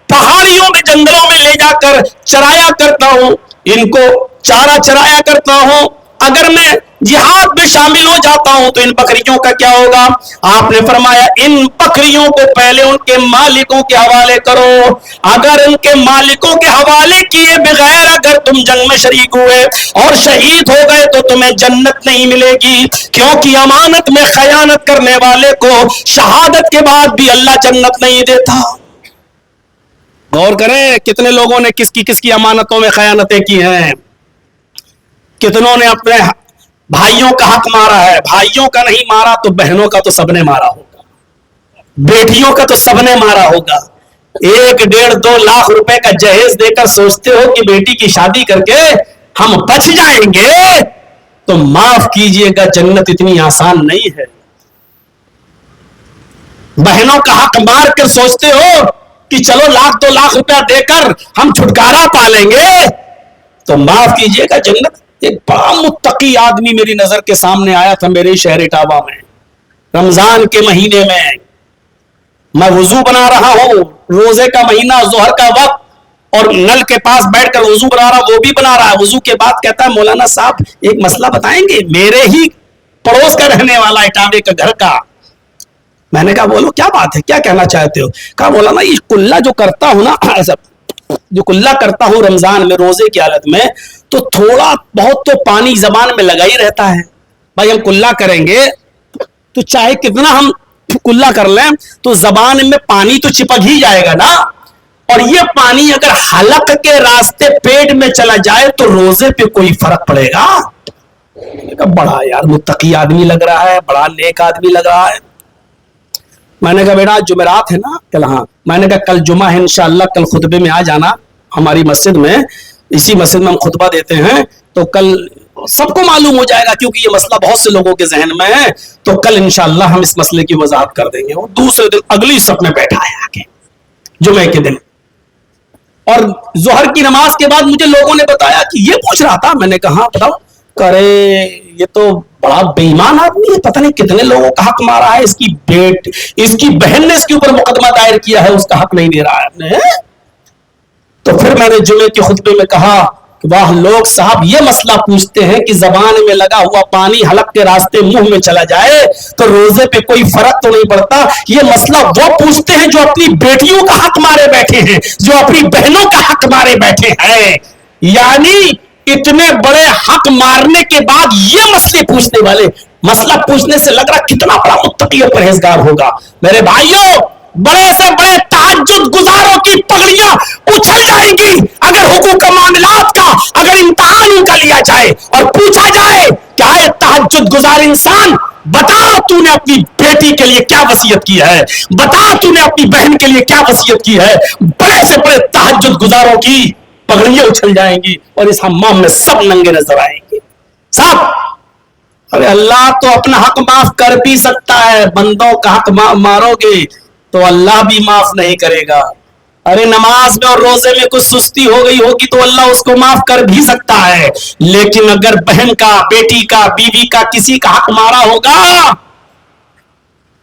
پہاڑیوں میں جنگلوں میں لے جا کر چرایا کرتا ہوں, ان کو چارہ چرایا کرتا ہوں, اگر میں جہاد میں شامل ہو جاتا ہوں تو ان بکریوں کا کیا ہوگا؟ آپ نے فرمایا ان بکریوں کو پہلے ان کے مالکوں کے حوالے کرو, اگر ان کے مالکوں کے حوالے کیے بغیر اگر تم جنگ میں شریک ہوئے اور شہید ہو گئے تو تمہیں جنت نہیں ملے گی, کیونکہ امانت میں خیانت کرنے والے کو شہادت کے بعد بھی اللہ جنت نہیں دیتا. غور کریں کتنے لوگوں نے کس کی امانتوں میں خیانتیں کی ہیں, کتنوں نے اپنے بھائیوں کا حق مارا ہے, بھائیوں کا نہیں مارا تو بہنوں کا تو سب نے مارا ہوگا, بیٹیوں کا تو سب نے مارا ہوگا. 1-1.5-2 لاکھ روپے کا جہیز دے کر سوچتے ہو کہ بیٹی کی شادی کر کے ہم بچ جائیں گے, تو معاف کیجئے گا جنت اتنی آسان نہیں ہے. بہنوں کا حق مار کر سوچتے ہو کہ چلو 1-2 لاکھ روپیہ دے کر ہم چھٹکارا پا لیں گے, تو معاف کیجئے گا جنت. ایک بڑا متقی آدمی میری نظر کے سامنے آیا تھا میرے شہر اٹاوا میں, رمضان کے مہینے میں وضو بنا رہا ہوں, روزے کا مہینہ, ظہر کا وقت, اور نل کے پاس بیٹھ کر وضو بنا رہا, وہ بھی بنا رہا ہے. وضو کے بعد کہتا ہے مولانا صاحب ایک مسئلہ بتائیں گے, میرے ہی پڑوس کا رہنے والا اٹاوے کا گھر کا. میں نے کہا بولو کیا بات ہے, کیا کہنا چاہتے ہو؟ کہا مولانا یہ کلہ جو کرتا ہوں نا, ایسا جو کلہ کرتا ہوں رمضان میں روزے کی حالت میں, تو تھوڑا بہت تو پانی زبان میں لگا ہی رہتا ہے. بھائی ہم کلہ کریں گے تو چاہے کتنا ہم کلہ کر لیں تو زبان میں پانی تو چپک ہی جائے گا نا, اور یہ پانی اگر حلق کے راستے پیٹ میں چلا جائے تو روزے پہ کوئی فرق پڑے گا؟ بڑا یار متقی آدمی لگ رہا ہے, بڑا نیک آدمی لگ رہا ہے. میں نے کہا بیٹا جمعرات ہے نا کل, ہاں. میں نے کہا کل جمعہ ہے انشاءاللہ, کل خطبے میں آ جانا ہماری مسجد میں, اسی مسجد میں ہم خطبہ دیتے ہیں, تو کل سب کو معلوم ہو جائے گا کیونکہ یہ مسئلہ بہت سے لوگوں کے ذہن میں ہے, تو کل انشاءاللہ ہم اس مسئلے کی وضاحت کر دیں گے. اور دوسرے دن اگلی صف میں بیٹھا ہے آگے جمعے کے دن, اور ظہر کی نماز کے بعد مجھے لوگوں نے بتایا کہ یہ پوچھ رہا تھا. میں نے کہا بتاؤ, کرے یہ تو بڑا بے ایمان آدمی ہے, پتہ نہیں کتنے لوگوں کا حق مارا ہے, اس کی بہن نے اس کے اوپر مقدمہ دائر کیا ہے, اس کا حق نہیں دے رہا ہے اپنے. تو پھر میں نے جمعے کے خطبے میں کہا کہ واہ لوگ صاحب یہ مسئلہ پوچھتے ہیں کہ زبان میں لگا ہوا پانی حلق کے راستے منہ میں چلا جائے تو روزے پہ کوئی فرق تو نہیں پڑتا. یہ مسئلہ وہ پوچھتے ہیں جو اپنی بیٹیوں کا حق مارے بیٹھے ہیں, جو اپنی بہنوں کا حق مارے بیٹھے ہیں. یعنی اتنے بڑے حق مارنے کے بعد یہ مسئلے پوچھنے والے, مسئلہ پوچھنے سے لگ رہا کتنا بڑا متقی اور پرہیزگار ہوگا. میرے بھائیوں, بڑے سے بڑے تہجد گزاروں کی پگڑیاں اچھل جائیں گی اگر حقوق معاملات کا اگر امتحان ان کا لیا جائے اور پوچھا جائے کہ آئے تہجد گزار انسان بتا تو نے اپنی بیٹی کے لیے کیا وصیت کی ہے, بتا تو نے اپنی بہن کے لیے کیا وصیت کی ہے. بڑے سے بڑے تہجد گزاروں کی پگڑیاں اچھل جائیں گی اور اس حمام میں سب ننگے نظر آئیں گے سب. ارے اللہ تو اپنا حق معاف کر بھی سکتا ہے, بندوں کا حق مارو گے تو اللہ بھی معاف نہیں کرے گا. ارے نماز میں اور روزے میں کچھ سستی ہو گئی ہوگی تو اللہ اس کو معاف کر بھی سکتا ہے, لیکن اگر بہن کا, بیٹی کا, بیوی کا, کسی کا حق مارا ہوگا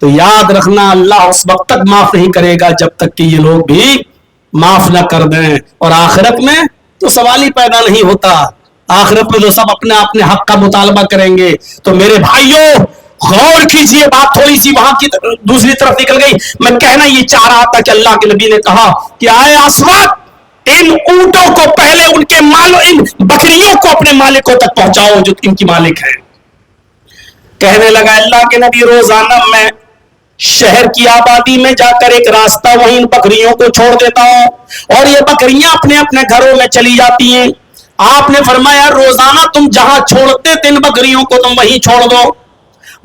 تو یاد رکھنا اللہ اس وقت تک معاف نہیں کرے گا جب تک کہ یہ لوگ بھی معاف نہ کر دیں. اور آخرت میں تو سوال ہی پیدا نہیں ہوتا, آخرت میں تو سب اپنے اپنے حق کا مطالبہ کریں گے. تو میرے بھائیوں غور کیجئے, بات تھوڑی سی وہاں کی دوسری طرف نکل گئی. میں کہنا یہ چاہ رہا تھا کہ اللہ کے نبی نے کہا کہ آئے اسود ان اونٹوں کو پہلے ان کے ان بکریوں کو اپنے مالکوں تک پہنچاؤ جو ان کی مالک ہیں. کہنے لگا اللہ کے نبی روزانہ میں شہر کی آبادی میں جا کر ایک راستہ وہیں بکریوں کو چھوڑ دیتا ہوں اور یہ بکریاں اپنے اپنے گھروں میں چلی جاتی ہیں. آپ نے فرمایا روزانہ تم جہاں چھوڑتے تھے ان بکریوں کو تم وہیں چھوڑ دو.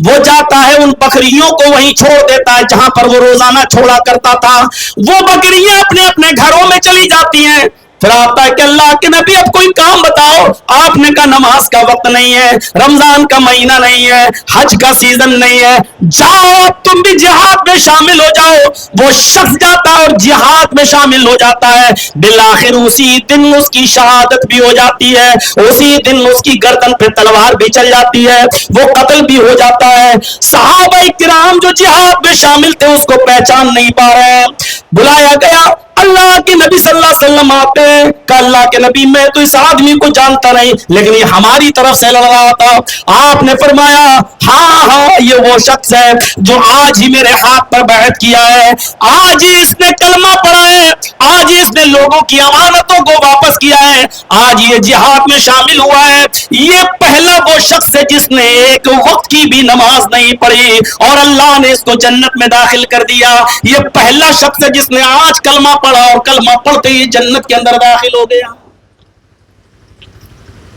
وہ جاتا ہے ان بکریوں کو وہیں چھوڑ دیتا ہے جہاں پر وہ روزانہ چھوڑا کرتا تھا. وہ بکریاں اپنے اپنے گھروں میں چلی جاتی ہیں. پھر آتا ہے کہ اللہ کے نبی اب کوئی کام بتاؤ. آپ نے کہا نماز کا وقت نہیں ہے, رمضان کا مہینہ نہیں ہے, حج کا سیزن نہیں ہے, جاؤ تم بھی جہاد میں شامل ہو جاؤ. وہ شخص جاتا ہے اور جہاد میں شامل ہو جاتا ہے. بالآخر اسی دن اس کی شہادت بھی ہو جاتی ہے, اسی دن اس کی گردن پہ تلوار بھی چل جاتی ہے, وہ قتل بھی ہو جاتا ہے. صحابہ کرام جو جہاد میں شامل تھے اس کو پہچان نہیں پا رہے ہیں. بلایا گیا, اللہ کے نبی صلی اللہ علیہ وسلم آتے ہیں کہ اللہ کے نبی میں تو اس آدمی کو جانتا نہیں, لیکن یہ ہماری طرف سے لڑ رہا تھا. آپ نے فرمایا ہاں یہ وہ شخص ہے جو آج ہی میرے ہاتھ پر بیعت کیا ہے, آج ہی اس نے کلمہ پڑھا ہے, آج ہی اس نے لوگوں کی امانتوں کو واپس کیا ہے, آج یہ جہاد میں شامل ہوا ہے. یہ پہلا وہ شخص ہے جس نے ایک وقت کی بھی نماز نہیں پڑھی اور اللہ نے اس کو جنت میں داخل کر دیا. یہ پہلا شخص ہے جس نے آج کلمہ پڑھا اور کلمہ پڑھتے ہی جنت کے اندر داخل ہو گیا.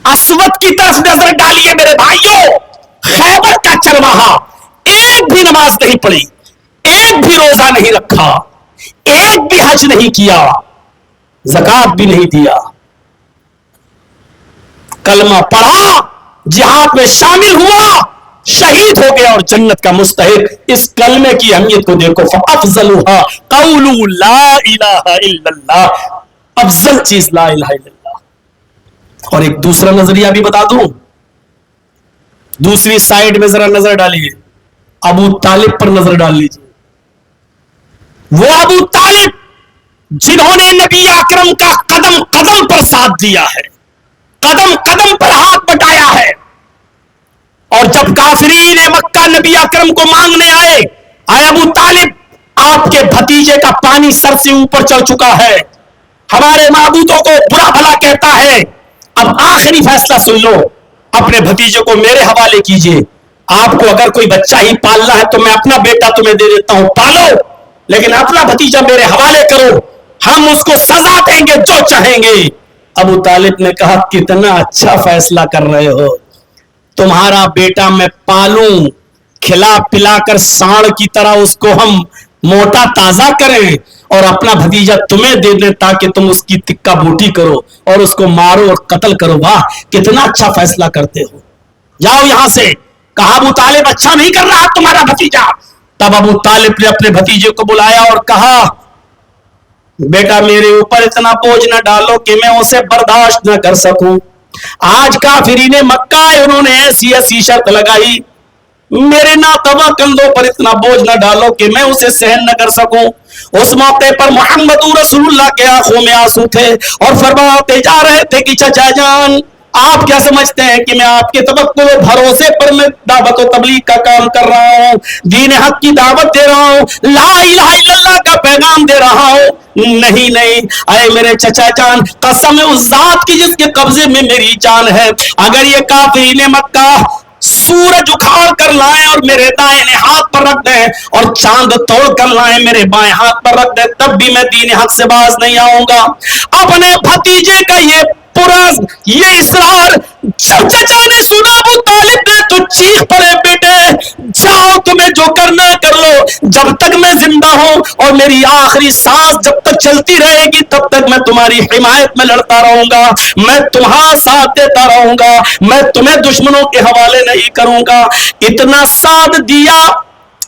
اسود کی طرف نظر ڈالیے میرے بھائیوں, خیبر کا چرواہا, ایک بھی نماز نہیں پڑھی, ایک بھی روزہ نہیں رکھا, ایک بھی حج نہیں کیا, زکات بھی نہیں دیا, کلمہ پڑھا, جہاد میں شامل ہوا, شہید ہو گیا اور جنت کا مستحق. اس کلمے کی اہمیت کو دیکھو, فَأَفْضَلُهَا قَوْلُ لَا إِلَهَ إِلَّا اللَّهِ, افضل چیز لا الہ الا اللہ. اور ایک دوسرا نظریہ بھی بتا دوں, دوسری سائیڈ میں ذرا نظر ڈالیے, ابو طالب پر نظر ڈال لیجیے. وہ ابو طالب جنہوں نے نبی اکرم کا قدم قدم پر ساتھ دیا ہے, قدم قدم پر ہاتھ بٹایا ہے, اور جب کافرین مکہ نبی اکرم کو مانگنے آئے, آئے ابو طالب آپ کے بھتیجے کا پانی سر سے اوپر چل چکا ہے, ہمارے معبودوں کو برا بھلا کہتا ہے, اب آخری فیصلہ سن لو, اپنے بھتیجے کو میرے حوالے کیجئے. آپ کو اگر کوئی بچہ ہی پالنا ہے تو میں اپنا بیٹا تمہیں دے دیتا ہوں, پالو, لیکن اپنا بھتیجا میرے حوالے کرو, ہم اس کو سزا دیں گے جو چاہیں گے. ابو طالب نے کہا کتنا اچھا فیصلہ کر رہے ہو, تمہارا بیٹا میں پالوں, کھلا پلا کر سانڑ کی طرح اس کو ہم موٹا تازہ کریں, اور اپنا بھتیجا تمہیں دے دیں تاکہ تم اس کی تکا بوٹی کرو اور اس کو مارو اور قتل کرو. واہ کتنا اچھا فیصلہ کرتے ہو, جاؤ یہاں سے. کہا ابو طالب اچھا نہیں کر رہا تمہارا بھتیجا. تب ابو طالب نے اپنے بھتیجے کو بلایا اور کہا بیٹا میرے اوپر اتنا بوجھ نہ ڈالو کہ میں اسے برداشت نہ کر سکوں. آج کافرین مکہ انہوں نے ایسی ایسی شرط لگائی, میرے ناتواں کندھوں پر اتنا بوجھ نہ ڈالو کہ میں اسے سہن نہ کر سکوں. اس موقع پر محمد رسول اللہ کے آنکھوں میں آنسو تھے اور فرماتے جا رہے تھے کہ چچا جان آپ کیا سمجھتے ہیں کہ میں آپ کے توقع و بھروسے پر میں دعوت و تبلیغ کا کام کر رہا ہوں, دین حق کی دعوت دے رہا ہوں, لا الہ الا اللہ کا پیغام دے رہا ہوں. نہیں نہیں, اے میرے چچا جان, قسم اس ذات کی جس کے قبضے میں میری جان ہے, اگر یہ کافرین مکہ سورج اکھاڑ کر لائیں اور میرے دائیں ہاتھ پر رکھ دیں اور چاند توڑ کر لائیں میرے بائیں ہاتھ پر رکھ دیں, تب بھی میں دین حق سے باز نہیں آؤں گا. اپنے بھتیجے کا یہ اصرار جب چچا نے سنا, ابو طالب نے تو چیخ پڑے بیٹے جاؤ تمہیں جو کرنا کر لو, جب تک میں زندہ ہوں اور میری آخری سانس جب تک چلتی رہے گی تب تک میں تمہاری حمایت میں لڑتا رہوں گا, میں تمہارا ساتھ دیتا رہوں گا, میں تمہیں دشمنوں کے حوالے نہیں کروں گا. اتنا ساتھ دیا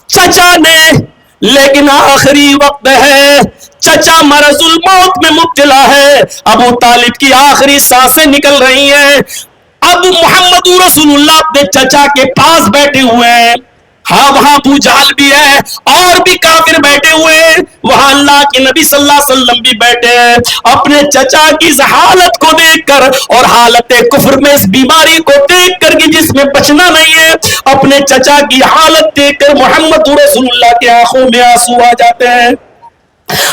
چچا نے, لیکن آخری وقت ہے, چچا مرض الموت میں مبتلا ہے, ابو طالب کی آخری سانسیں نکل رہی ہیں. اب محمد رسول اللہ اپنے چچا کے پاس بیٹھے ہوئے ہیں, ہاں وہاں ابو جہل بھی ہے اور بھی کافر بیٹھے ہوئے ہیں, وہاں اللہ کے نبی صلی اللہ علیہ وسلم بھی بیٹھے ہیں. اپنے چچا کی اس حالت کو دیکھ کر اور حالت کفر میں اس بیماری کو دیکھ کر کہ جس میں بچنا نہیں ہے, اپنے چچا کی حالت دیکھ کر محمد رسول اللہ کے آنکھوں میں آنسو آ جاتے ہیں.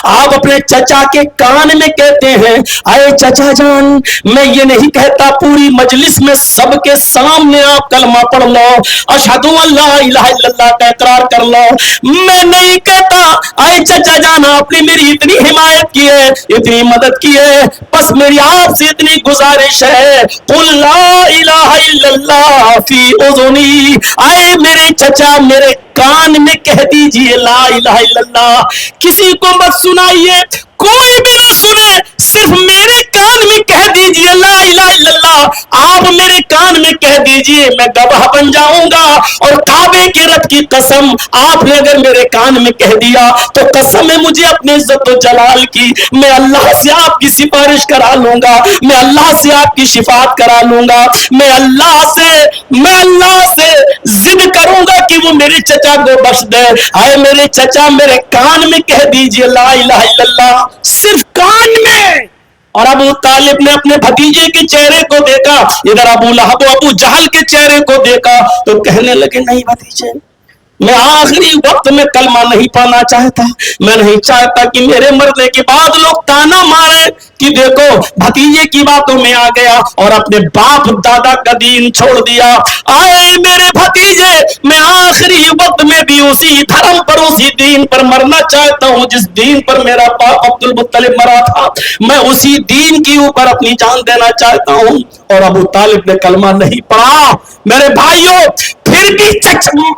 آپ اپنے چچا کے کان میں کہتے ہیں اے چچا جان میں یہ نہیں کہتا پوری مجلس میں سب کے سامنے آپ کلمہ پڑھ لو, اشہد ان لا الہ الا اللہ کا اقرار کر لو, میں نہیں کہتا. اے چچا جان آپ نے میری اتنی حمایت کی ہے, اتنی مدد کی ہے, بس میری آپ سے اتنی گزارش ہے, قل لا الہ الا اللہ فی اذنی, اے میرے چچا میرے کان میں کہہ دیجئے لا الہ الا اللہ, کسی کو مت سنائیے, کوئی بھی نہ سنے, صرف میرے کان میں کہہ دیجئے لا الہ الا اللہ، آپ میرے کان میں کہہ دیجئے، میں گواہ بن جاؤں گا، اور کعبے کے رب کی قسم آپ نے اگر میرے کان میں کہہ دیا تو قسم ہے مجھے اپنے عزت و جلال کی، میں اللہ سے آپ کی سفارش کرا لوں گا، میں اللہ سے آپ کی شفاعت کرا لوں گا، میں اللہ سے ضد کروں گا کہ وہ میرے چچا کو بخش دے، آئے میرے چچا میرے کان میں کہہ دیجئے لا الہ الا اللہ، صرف کان میں۔ اور ابو طالب نے اپنے بھتیجے کے چہرے کو دیکھا، ادھر ابو لہب و ابو جہل کے چہرے کو دیکھا تو کہنے لگے نہیں بھتیجے، میں آخری وقت میں کلمہ نہیں پڑھنا چاہتا، میں نہیں چاہتا کہ میرے مرنے کے بعد لوگ تانا مارے کہ دیکھو بھتیجے کی باتوں میں آ گیا اور اپنے باپ دادا کا دین چھوڑ دیا۔ آئے میرے بھتیجے، میں آخری وقت میں بھی اسی دھرم پر، اسی دین پر مرنا چاہتا ہوں جس دین پر میرا باپ عبد المطلب مرا تھا، میں اسی دین کے اوپر اپنی جان دینا چاہتا ہوں۔ اور ابو طالب نے کلمہ نہیں پڑھا۔ میرے بھائیوں، پھر بھی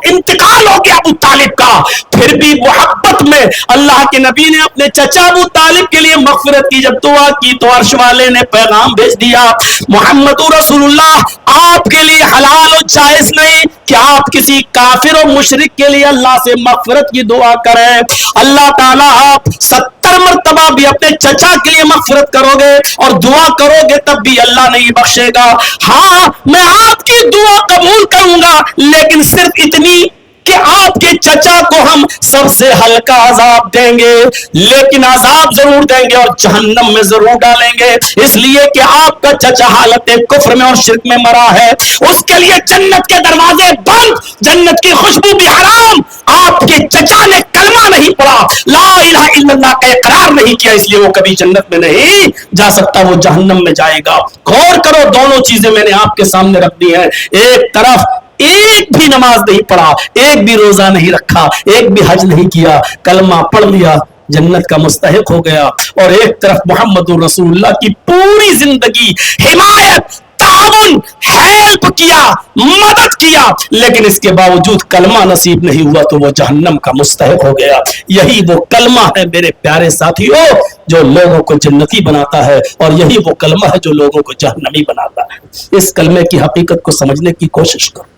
انتقال ہو گیا ابو طالب کا، پھر بھی محبت میں اللہ کے نبی نے اپنے چچا ابو طالب کے لیے مغفرت کی جب دعا کی تو عرش والے نے پیغام بھیج دیا، محمد رسول اللہ آپ کے لیے حلال و جائز نہیں کہ آپ کسی کافر و مشرک کے لیے اللہ سے مغفرت کی دعا کریں۔ اللہ تعالیٰ آپ 70 مرتبہ بھی اپنے چچا کے لیے مغفرت کرو گے اور دعا کرو گے تب بھی اللہ نہیں بخشے گا۔ ہاں میں آپ کی دعا قبول کروں گا، لیکن صرف اتنی کہ آپ کے چچا کو ہم سب سے ہلکا عذاب دیں گے، لیکن عذاب ضرور دیں گے اور جہنم میں ضرور ڈالیں گے، اس لیے کہ آپ کا چچا حالت کفر میں اور شرک میں مرا ہے، اس کے لیے جنت کے دروازے بند، جنت کی خوشبو بھی حرام۔ آپ کے چچا نے کلمہ نہیں پڑھا، لا الہ الا اللہ کا اقرار نہیں کیا، اس لیے وہ کبھی جنت میں نہیں جا سکتا، وہ جہنم میں جائے گا۔ غور کرو، دونوں چیزیں میں نے آپ کے سامنے رکھ دی ہیں، ایک طرف ایک بھی نماز نہیں پڑھا، ایک بھی روزہ نہیں رکھا، ایک بھی حج نہیں کیا، کلمہ پڑھ لیا جنت کا مستحق ہو گیا، اور ایک طرف محمد رسول اللہ کی پوری زندگی حمایت، تعاون، ہیلپ کیا، مدد کیا، لیکن اس کے باوجود کلمہ نصیب نہیں ہوا تو وہ جہنم کا مستحق ہو گیا۔ یہی وہ کلمہ ہے میرے پیارے ساتھیوں جو لوگوں کو جنتی بناتا ہے، اور یہی وہ کلمہ ہے جو لوگوں کو جہنمی بناتا ہے۔ اس کلمے کی حقیقت کو سمجھنے کی کوشش کرو۔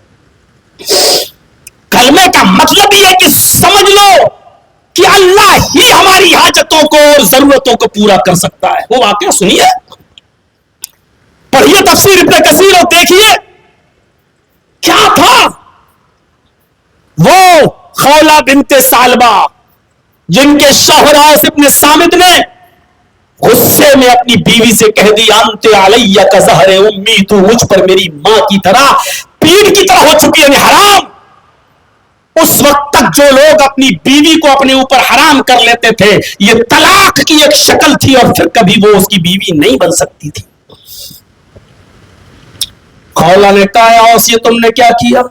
کلمے کا مطلب یہ ہے کہ سمجھ لو کہ اللہ ہی ہماری حاجتوں کو اور ضرورتوں کو پورا کر سکتا ہے۔ وہ واقعہ سنیے، پڑھیے تفسیر ابن کثیر اور دیکھیے کیا تھا۔ وہ خولہ بنت ثعلبہ جن کے شوہر اوس ابن صامت نے غصے میں اپنی بیوی سے کہہ دی، انت علی کظہر امی، تو مجھ پر میری ماں کی طرح، پیڑ کی طرح ہو چکی ہے، حرام۔ اس وقت تک جو لوگ اپنی بیوی کو اپنے اوپر حرام کر لیتے تھے، یہ طلاق کی ایک شکل تھی، اور پھر کبھی وہ اس کی بیوی نہیں بن سکتی تھی۔ خولہ نے کہا، اوس یہ تم نے کیا کیا؟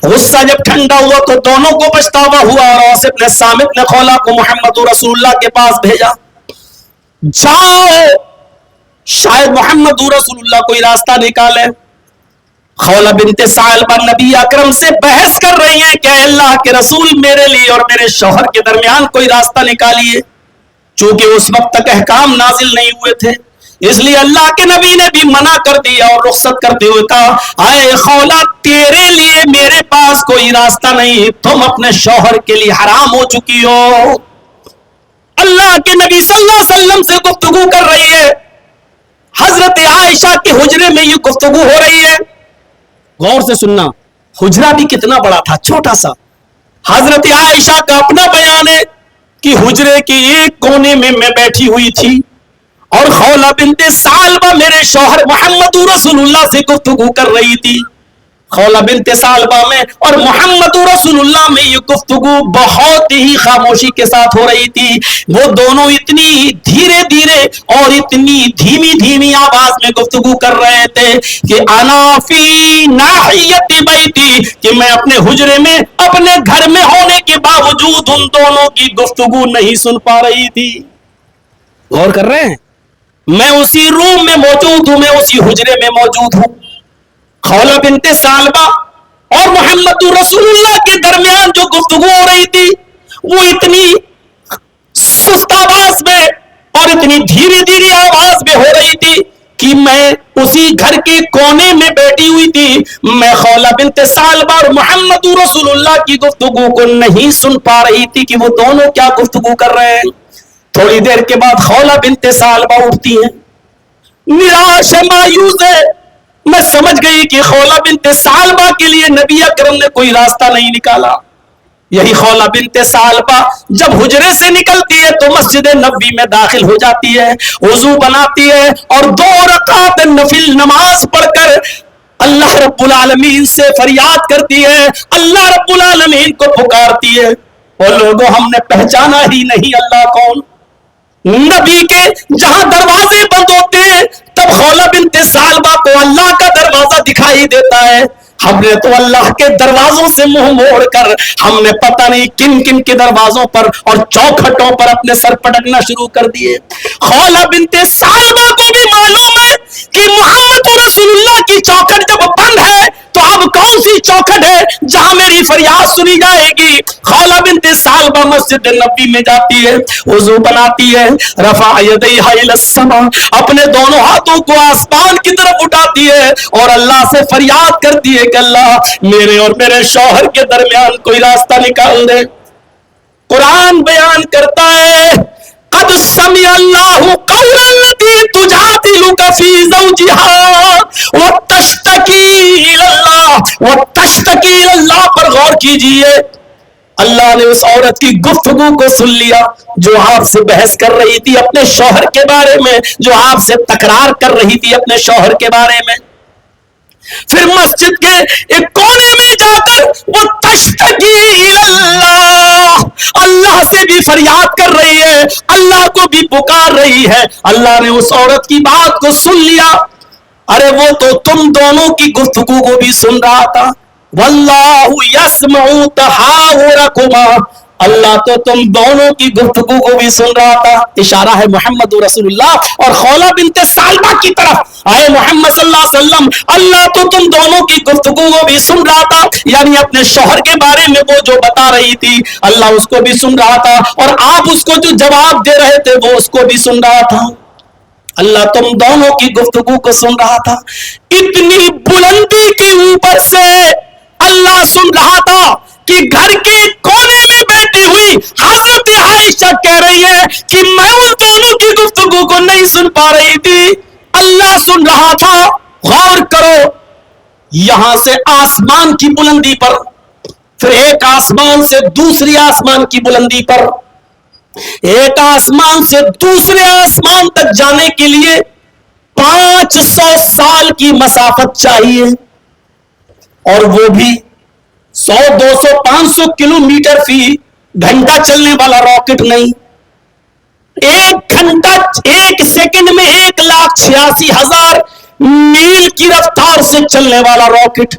غصہ جب ٹھنڈا ہوا تو دونوں کو پچھتاوا ہوا، اور اوس ابن صامت نے خولہ کو محمد رسول اللہ کے پاس بھیجا، جاؤ شاید محمد رسول اللہ کوئی راستہ نکالے۔ خولہ بنت ثعلبہ نبی اکرم سے بحث کر رہی ہیں کہ اللہ کے رسول میرے لیے اور میرے شوہر کے درمیان کوئی راستہ نکالیے۔ چونکہ اس وقت تک احکام نازل نہیں ہوئے تھے، اس لیے اللہ کے نبی نے بھی منع کر دیا اور رخصت کرتے ہوئے کہا، اے خولہ تیرے لیے میرے پاس کوئی راستہ نہیں، تم اپنے شوہر کے لیے حرام ہو چکی ہو۔ اللہ کے نبی صلی اللہ علیہ وسلم سے گفتگو کر رہی ہے، حضرت عائشہ کے حجرے میں یہ گفتگو ہو رہی ہے۔ غور سے سننا، حجرہ بھی کتنا بڑا تھا، چھوٹا سا۔ حضرت عائشہ کا اپنا بیان ہے کہ حجرے کے ایک کونے میں میں بیٹھی ہوئی تھی، اور خولہ بنت ثعلبہ میرے شوہر محمد رسول اللہ سے گفتگو کر رہی تھی۔ خولہ بنت ثعلبہ میں اور محمد رسول اللہ میں یہ گفتگو بہت ہی خاموشی کے ساتھ ہو رہی تھی۔ وہ دونوں اتنی دھیرے دھیرے اور اتنی دھیمی دھیمی آواز میں گفتگو کر رہے تھے کہ انا فی ناحیت بیتی، کہ میں اپنے حجرے میں اپنے گھر میں ہونے کے باوجود ان دونوں کی گفتگو نہیں سن پا رہی تھی۔ غور کر رہے ہیں، میں اسی روم میں موجود ہوں، میں اسی حجرے میں موجود ہوں۔ خولہ بنت ثعلبہ اور محمد رسول اللہ کے درمیان جو گفتگو ہو رہی تھی وہ اتنی سست آواز میں اور اتنی دھیرے دھیرے آواز میں ہو رہی تھی کہ میں اسی گھر کے کونے میں بیٹھی ہوئی تھی. میں خولہ بنت ثعلبہ اور محمد رسول اللہ کی گفتگو کو نہیں سن پا رہی تھی کہ وہ دونوں کیا گفتگو کر رہے ہیں. تھوڑی دیر کے بعد خولہ بنت ثعلبہ اٹھتی ہیں, نراش ہے, مایوس ہے. میں سمجھ گئی کہ خولہ بنت ثعلبہ کے لیے نبی اکرم نے کوئی راستہ نہیں نکالا. یہی خولہ بنت ثعلبہ جب حجرے سے نکلتی ہے تو مسجد نبوی میں داخل ہو جاتی ہے, وضو بناتی ہے اور 2 رکعت نفل نماز پڑھ کر اللہ رب العالمین سے فریاد کرتی ہے, اللہ رب العالمین کو پکارتی ہے. اور لوگوں ہم نے پہچانا ہی نہیں اللہ کون. نبی کے جہاں دروازے بند ہوتے ہیں تب خولہ بنت ثعلبہ کو اللہ کا دروازہ دکھائی دیتا ہے. ہم نے تو اللہ کے دروازوں سے منہ موڑ کر ہم نے پتہ نہیں کن کن کے دروازوں پر اور چوکھٹوں پر اپنے سر پٹکنا شروع کر دیے. خولہ بنت ثعلبہ کو بھی معلوم ہے کہ محمد رسول اللہ کی چوکھٹ جب بند ہے تو اب کون سی چوکھٹ ہے جہاں میری فریاد سنی جائے گی. خولہ بنت ثعلبہ مسجد نبوی میں جاتی ہے, وضو بناتی ہے, رفع یدیہا الی السماء, اپنے دونوں ہاتھوں کو آسمان کی طرف اٹھاتی ہے اور اللہ سے فریاد کرتی ہے کہ اللہ میرے اور میرے شوہر کے درمیان کوئی راستہ نکال دے. قرآن بیان کرتا ہے قد سمع اللہ قول التي تجادلك في زوجها وتشتكي الى اللہ پر غور کیجئے. اللہ نے اس عورت کی گفتگو کو سن لیا جو آپ سے بحث کر رہی تھی اپنے شوہر کے بارے میں, جو آپ سے تکرار کر رہی تھی اپنے شوہر کے بارے میں. پھر مسجد کے ایک کونے میں جا کر وہ تشتکی اللہ, اللہ سے بھی فریاد کر رہی ہے, اللہ کو بھی پکار رہی ہے. اللہ نے اس عورت کی بات کو سن لیا. ارے وہ تو تم دونوں کی گفتگو کو بھی سن رہا تھا. واللہ یسمع تحاورکما, اللہ تو تم دونوں کی گفتگو کو بھی سن رہا تھا. اشارہ ہے محمد رسول اللہ اور خولہ بنت ثعلبہ کی طرف. آئے محمد صلی اللہ علیہ وسلم, اللہ تو تم دونوں کی گفتگو کو بھی سن رہا تھا, یعنی اپنے شوہر کے بارے میں وہ جو بتا رہی تھی اللہ اس کو بھی سن رہا تھا, اور آپ اس کو جو جواب دے رہے تھے وہ اس کو بھی سن رہا تھا. اللہ تم دونوں کی گفتگو کو سن رہا تھا. اتنی بلندی کے اوپر سے اللہ سن رہا تھا کہ گھر کے کونے میں بیٹھی ہوئی حضرت عائشہ کہہ رہی ہے کہ میں ان دونوں کی گفتگو کو نہیں سن پا رہی تھی, اللہ سن رہا تھا. غور کرو, یہاں سے آسمان کی بلندی پر, پھر ایک آسمان سے دوسری آسمان کی بلندی پر, ایک آسمان سے دوسرے آسمان تک جانے کے لیے 500 سال کی مسافت چاہیے, اور وہ بھی 100 200 500 کلومیٹر فی گھنٹہ چلنے والا راکٹ نہیں. 1 گھنٹہ 1 سیکنڈ میں 1,86,000 میل کی رفتار سے چلنے والا راکٹ,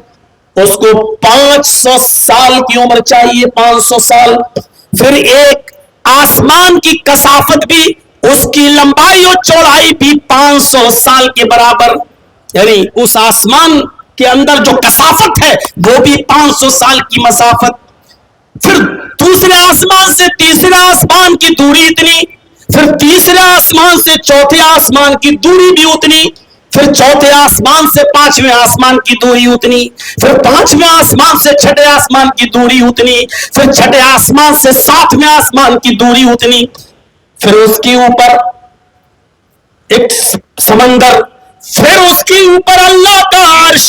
اس کو 500 سال کی عمر چاہیے, 500 سال. پھر ایک آسمان کی کثافت بھی, اس کی لمبائی اور چوڑائی بھی 500 سال کے برابر, یعنی اس آسمان کے اندر جو کثافت ہے وہ بھی 500 سال کی مسافت. پھر دوسرے آسمان سے تیسرے آسمان کی دوری اتنی, پھر تیسرے آسمان سے چوتھے آسمان کی دوری بھی اتنی, پھر چوتھے آسمان سے 5ویں آسمان کی دوری اتنی, پھر 5ویں آسمان سے 6ٹھے آسمان کی دوری اتنی, پھر 6ٹھے آسمان سے 7ویں آسمان کی دوری اتنی, پھر اس کے اوپر ایک سمندر, پھر اس کے اوپر اللہ کا عرش.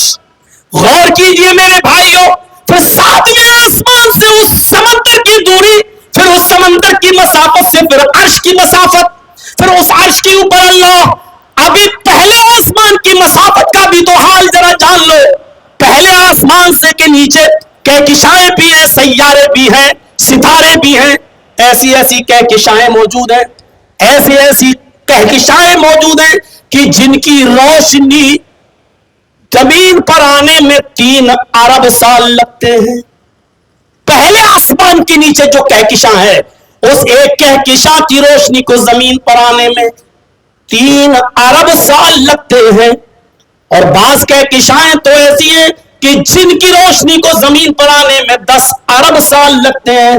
غور کیجئے میرے بھائیوں, پھر 7ویں آسمان سے اس سمندر کی دوری, پھر اس سمندر کی مسافت سے پھر عرش کی مسافت, پھر اس عرش کے اوپر اللہ. ابھی پہلے آسمان کی مسافت کا بھی تو حال ذرا جان لو. پہلے آسمان سے کے نیچے کہکشائیں بھی ہیں, سیارے بھی ہیں, ستارے بھی ہیں, ایسی ایسی کہکشائیں موجود ہیں, ایسی ایسی کہکشائیں موجود ہیں کہ جن کی روشنی زمین پر آنے میں 3 ارب سال لگتے ہیں. پہلے آسمان کے نیچے جو کہکشاں ہے, اس ایک کہکشاں کی روشنی کو زمین پر آنے میں 3 ارب سال لگتے ہیں. اور بعض کہکشائیں تو ایسی ہیں کہ جن کی روشنی کو زمین پر آنے میں 10 ارب سال لگتے ہیں.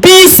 20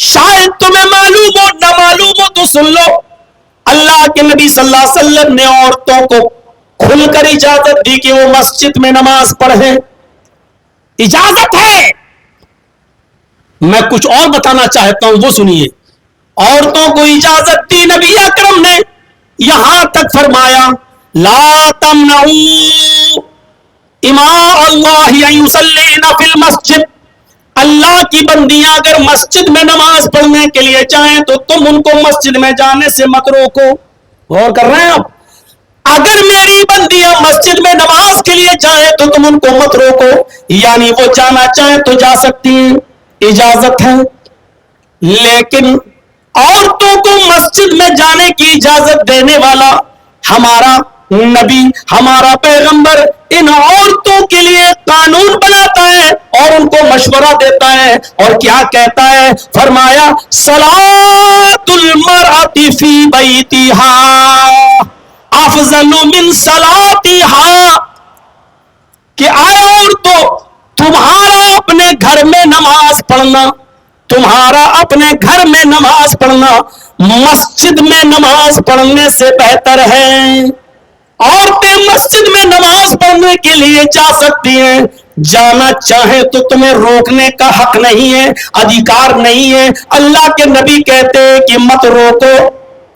شاید تمہیں معلوم ہو نہ معلوم ہو تو سن لو، اللہ کے نبی صلی اللہ علیہ وسلم نے عورتوں کو کھل کر اجازت دی کہ وہ مسجد میں نماز پڑھیں، اجازت ہے۔ میں کچھ اور بتانا چاہتا ہوں، وہ سنیے۔ عورتوں کو اجازت دی نبی اکرم نے، یہاں تک فرمایا لا تمنعوا اماء اللہ ان یصلین فی المسجد، اللہ کی بندیاں اگر مسجد میں نماز پڑھنے کے لیے جائیں تو تم ان کو مسجد میں جانے سے مت روکو۔ غور کر رہے ہیں آپ؟ اگر میری بندیاں مسجد میں نماز کے لیے جائیں تو تم ان کو مت روکو، یعنی وہ جانا چاہیں تو جا سکتی ہیں، اجازت ہے۔ لیکن عورتوں کو مسجد میں جانے کی اجازت دینے والا ہمارا نبی، ہمارا پیغمبر ان عورتوں کے لیے قانون بناتا ہے اور ان کو مشورہ دیتا ہے، اور کیا کہتا ہے؟ فرمایا صلاۃ المرأۃ فی بیتہا افضل من صلاتہا، کہ آئے عورتوں، تمہارا اپنے گھر میں نماز پڑھنا، تمہارا اپنے گھر میں نماز پڑھنا مسجد میں نماز پڑھنے سے بہتر ہے۔ عورتیں مسجد میں نماز پڑھنے کے لیے جا سکتی ہیں، جانا چاہے تو تمہیں روکنے کا حق نہیں ہے، ادھیکار نہیں ہے۔ اللہ کے نبی کہتے ہیں کہ مت روکو۔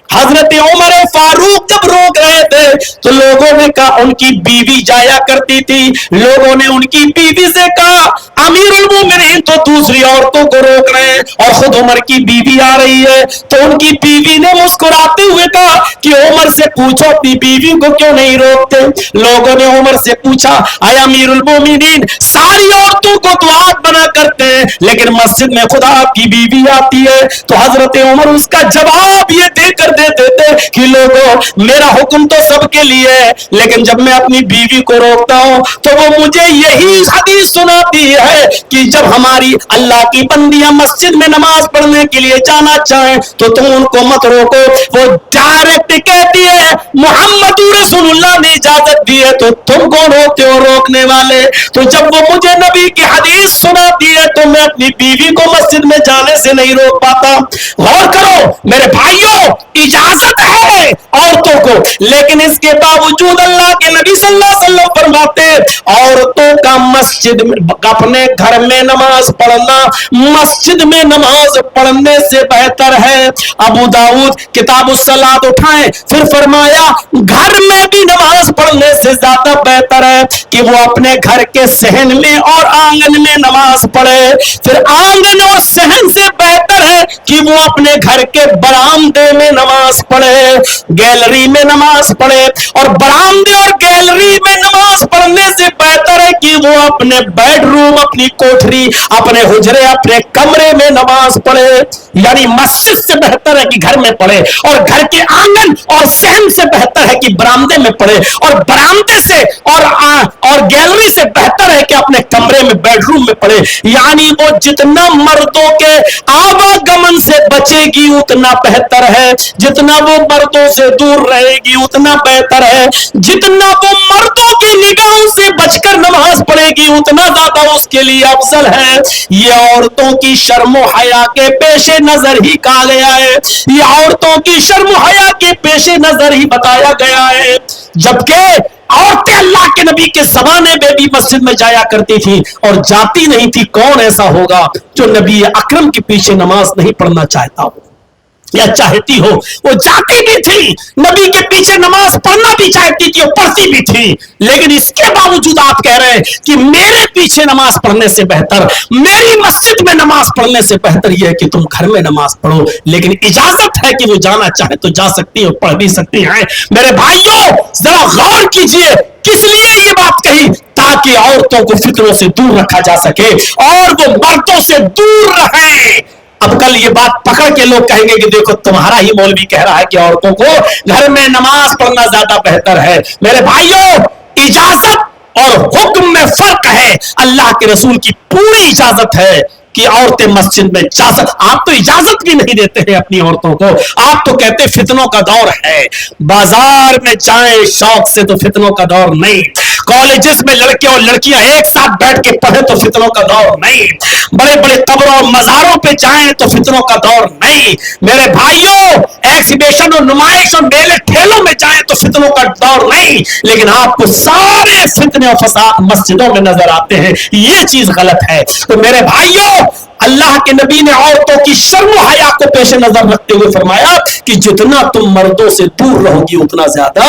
حضرت عمر فاروق جب روک رہے تھے تو لوگوں نے کہا، ان کی بیوی جایا کرتی تھی، لوگوں نے ان کی بیوی سے کہا امیر المومنین تو دوسری عورتوں کو روک رہے ہیں اور خود عمر کی بیوی آ رہی ہے، تو ان کی بیوی نے مسکراتے ہوئے کہا کہ عمر سے پوچھو اپنی بیوی کو کیوں نہیں روکتے۔ لوگوں نے عمر سے پوچھا اے امیر المومنین، ساری عورتوں کو تو آپ منع کرتے ہیں لیکن مسجد میں خدا آپ کی بیوی آتی ہے، تو حضرت عمر اس کا جواب یہ دے کر دیتے تھے کہ لوگوں، میرا حکم تو سب کے لیے ہے، لیکن جب میں اپنی بیوی کو روکتا ہوں تو وہ مجھے یہی حدیث سناتی ہے کہ جب ہماری اللہ کی بندیاں مسجد میں نماز پڑھنے کے لیے جانا چاہیں تو تم ان کو مت روکو۔ وہ ڈائریکٹ کہتی ہے محمد رسول اللہ نے اجازت دی ہے تو تم کون ہوتے ہو روکنے والے؟ تو جب وہ مجھے نبی کی حدیث سناتی ہے تو میں اپنی بیوی کو مسجد میں جانے سے نہیں روک پاتا۔ غور کرو میرے بھائیوں، اجازت ہے عورتوں کو، لیکن اس کے باوجود اللہ کے نبی صلی اللہ علیہ وسلم فرماتے ہیں عورتوں کا مسجد میں اپنے گھر میں نماز پڑھنا مسجد میں نماز پڑھنے سے بہتر ہے۔ ابو داؤد کتاب الصلاۃ اٹھائیں، پھر فرمایا گھر میں بھی نماز پڑھنے سے زیادہ بہتر ہے کہ وہ اپنے گھر کے صحن میں اور آنگن میں نماز پڑھے، پھر آنگن اور صحن سے بہتر ہے کہ وہ اپنے گھر کے برآمدے میں نماز پڑھے، گیلری میں نماز پڑھے، اور برآمدے اور گیلری میں نماز پڑھنے سے بہتر ہے کہ وہ اپنے بیڈ روم، اپنی کوٹھری، اپنے حجرے، اپنے کمرے میں نماز پڑھے۔ یعنی مسجد سے بہتر ہے کہ گھر میں پڑھے، اور گھر کے آنگن اور صحن سے بہتر ہے کہ برآمدے میں پڑھے، اور برآمدے سے اور گیلری سے بہتر ہے کہ اپنے کمرے میں بیڈ روم میں پڑھے۔ یعنی وہ جتنا مردوں کے آواگمن سے بچے گی اتنا بہتر ہے، جتنا وہ مردوں سے دور رہے گی اتنا بہتر ہے، جتنا وہ مردوں کی نگاہوں سے بچ کر نماز پڑھے گی اتنا زیادہ اس کے لیے افضل ہے۔ یہ عورتوں کی شرم و حیا کے پیش نظر ہی کہا گیا ہے، یہ عورتوں کی شرم و حیا کے پیش نظر ہی بتایا گیا ہے۔ جبکہ عورتیں اللہ کے نبی کے زمانے میں بھی مسجد میں جایا کرتی تھی اور جاتی نہیں تھی۔ کون ایسا ہوگا جو نبی اکرم کے پیچھے نماز نہیں پڑھنا چاہتا ہو یا چاہتی ہو؟ وہ جاتی بھی تھی، نبی کے پیچھے نماز پڑھنا بھی چاہتی تھی اور پڑھتی بھی تھی، لیکن اس کے باوجود آپ کہہ رہے ہیں کہ میرے پیچھے نماز پڑھنے سے بہتر، میری مسجد میں نماز پڑھنے سے بہتر یہ ہے کہ تم گھر میں نماز پڑھو، لیکن اجازت ہے کہ وہ جانا چاہے تو جا سکتی ہیں اور پڑھ بھی سکتی ہیں۔ میرے بھائیوں ذرا غور کیجئے، کس لیے یہ بات کہی؟ تاکہ عورتوں کو فتنوں سے دور رکھا جا سکے اور وہ مردوں سے دور رہیں۔ اب کل یہ بات پکڑ کے لوگ کہیں گے کہ دیکھو تمہارا ہی مولوی کہہ رہا ہے کہ عورتوں کو گھر میں نماز پڑھنا زیادہ بہتر ہے۔ میرے بھائیوں، اجازت اور حکم میں فرق ہے۔ اللہ کے رسول کی پوری اجازت ہے کہ عورتیں مسجد میں جا آپ تو اجازت بھی نہیں دیتے ہیں اپنی عورتوں کو. آپ تو کہتے فتنوں کا دور ہے. بازار میں جائیں شوق سے تو فتنوں کا دور نہیں. کالجز میں لڑکے اور لڑکیاں ایک ساتھ بیٹھ کے پڑھے تو فتنوں کا دور نہیں. بڑے بڑے قبروں اور مزاروں پہ جائیں تو فتنوں کا دور نہیں. میرے بھائیوں ایکسیبیشن اور نمائش اور میلے ٹھیلوں میں جائیں تو فتنوں کا دور نہیں. لیکن آپ کو سارے فتنے اور فساد مسجدوں میں نظر آتے ہیں. یہ چیز غلط ہے. تو میرے بھائیوں اللہ کے نبی نے عورتوں کی شرم و حیا کو پیش نظر رکھتے ہوئے فرمایا کہ جتنا تم مردوں سے دور رہو گی اتنا زیادہ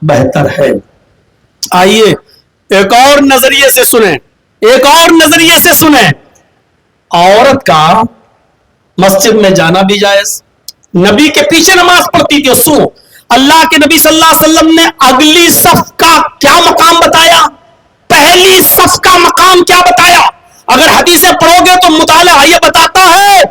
بہتر ہے. آئیے ایک اور نظریے سے سنیں, ایک اور نظریے سے سنیں. عورت کا مسجد میں جانا بھی جائز. نبی کے پیچھے نماز پڑھتی تھی. سو اللہ کے نبی صلی اللہ علیہ وسلم نے اگلی صف کا کیا مقام بتایا, پہلی صف کا مقام کیا بتایا. اگر حدیثیں پڑھو گے تو مطالعہ یہ بتاتا ہے